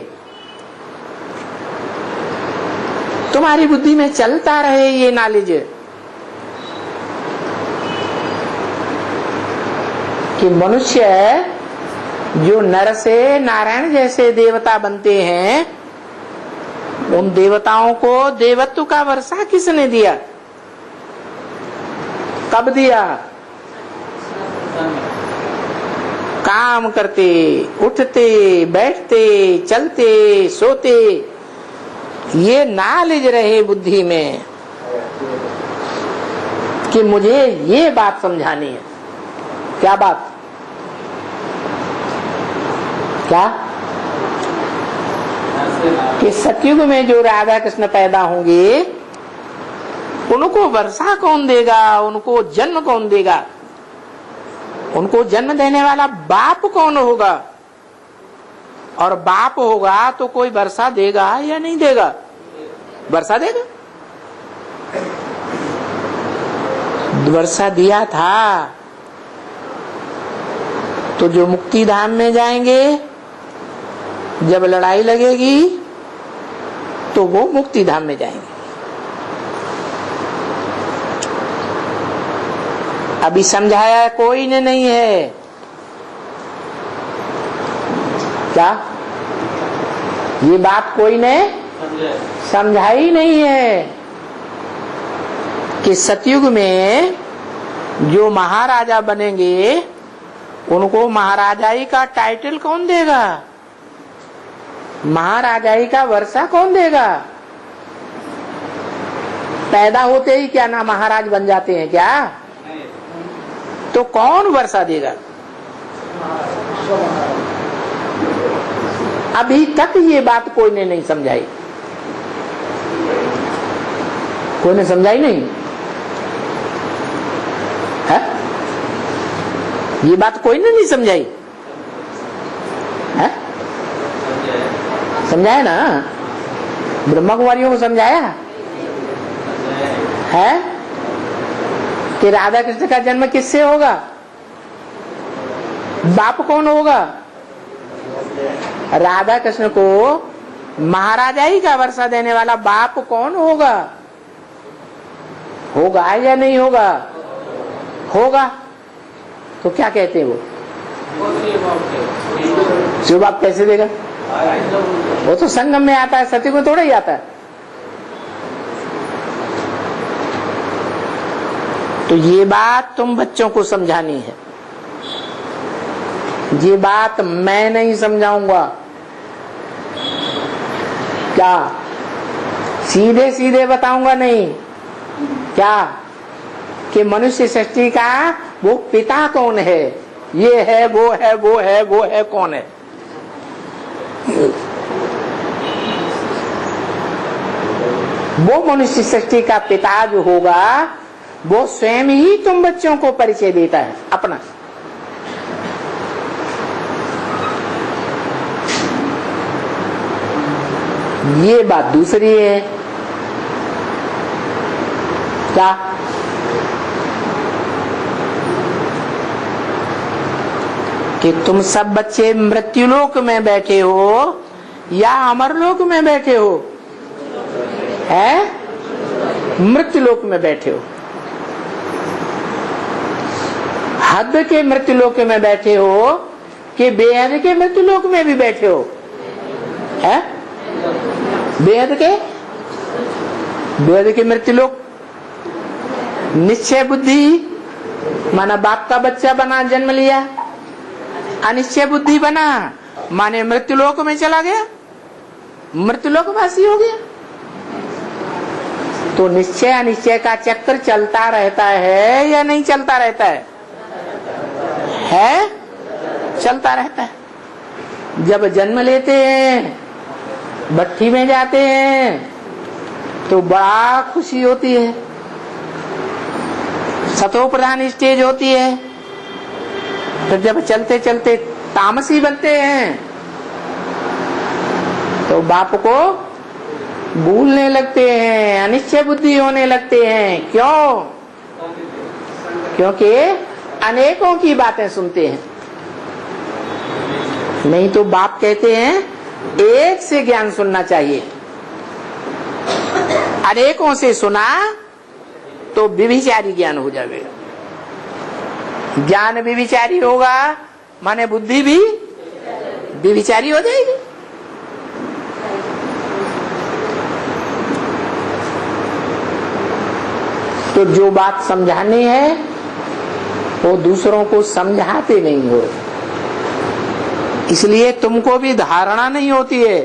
Speaker 1: तुम्हारी बुद्धि में चलता रहे ये नॉलेज कि मनुष्य जो नर से नारायण जैसे देवता बनते हैं, उन देवताओं को देवत्व का वर्षा किसने दिया? कब दिया? काम करते, उठते, बैठते, चलते, सोते, ये नॉलेज रहे बुद्धि में कि मुझे ये बात समझानी है। क्या बात? क्या? कि सतयुग में जो राधा कृष्ण पैदा होंगे उनको वर्षा कौन देगा? उनको जन्म कौन देगा? उनको जन्म देने वाला बाप कौन होगा? और बाप होगा तो कोई वर्षा देगा या नहीं देगा? वर्षा देगा। वर्षा दिया था। तो जो मुक्ति धाम में जाएंगे, जब लड़ाई लगेगी तो वो मुक्ति धाम में जाएंगे। अभी समझाया कोई ने नहीं है। क्या? ये बात कोई ने समझाई नहीं है कि सतयुग में जो महाराजा बनेंगे उनको महाराजाई का टाइटल कौन देगा? महाराजाई का वर्षा कौन देगा? पैदा होते ही क्या ना महाराज बन जाते हैं क्या? तो कौन वर्षा देगा? अभी तक ये बात कोई ने नहीं समझाई। कोई ने समझाई नहीं है? ये बात कोई ने नहीं समझाई है? समझाया ना? ब्रह्मा कुमारियों को समझाया है कि राधा कृष्ण का जन्म किससे होगा? बाप कौन होगा? राधा कृष्ण को महाराजा ही का वर्षा देने वाला बाप कौन होगा? होगा या नहीं होगा? होगा। तो क्या कहते हैं वो? शिव बाप कैसे देगा? वो तो संगम में आता है, सती को थोड़ा ही आता है। तो ये बात तुम बच्चों को समझानी है। ये बात मैं नहीं समझाऊंगा। क्या सीधे सीधे बताऊंगा? नहीं। क्या कि मनुष्य सृष्टि का वो पिता कौन है? ये है, वो है, वो है, वो है, कौन है? वो मनुष्य सृष्टि का पिता जो होगा वो स्वयं ही तुम बच्चों को परिचय देता है अपना। ये बात दूसरी है। क्या कि तुम सब बच्चे मृत्युलोक में बैठे हो या अमरलोक में बैठे हो? है? मृत्युलोक में बैठे हो। हद के मृत्युलोक में बैठे हो कि बेहद के मृत्युलोक में भी बैठे हो? है? बेहद के मृत्युलोक। निश्चय बुद्धि माना बाप का बच्चा बना, जन्म लिया। अनिश्चय बुद्धि बना माने मृत्युलोक में चला गया, मृत्युलोकवासी हो गया। तो निश्चय अनिश्चय का चक्कर चलता रहता है या नहीं चलता रहता है? है? चलता रहता है। जब जन्म लेते हैं, भट्ठी में जाते हैं तो बड़ा खुशी होती है, सतो प्रधान स्टेज होती है। तो जब चलते चलते तामसी बनते हैं तो बाप को भूलने लगते हैं, अनिश्चय बुद्धि होने लगते हैं। क्यों? क्योंकि अनेकों की बातें सुनते हैं। नहीं तो बाप कहते हैं एक से ज्ञान सुनना चाहिए। अनेकों से सुना तो व्यभिचारी ज्ञान हो जाएगा। ज्ञान व्यभिचारी होगा माने बुद्धि भी व्यभिचारी हो जाएगी। तो जो बात समझानी है वो दूसरों को समझाते नहीं हो, इसलिए तुमको भी धारणा नहीं होती है।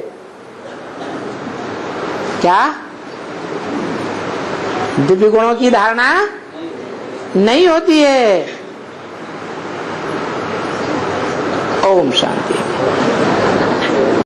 Speaker 1: क्या? दिव्य गुणों की धारणा नहीं होती है। ओम शांति।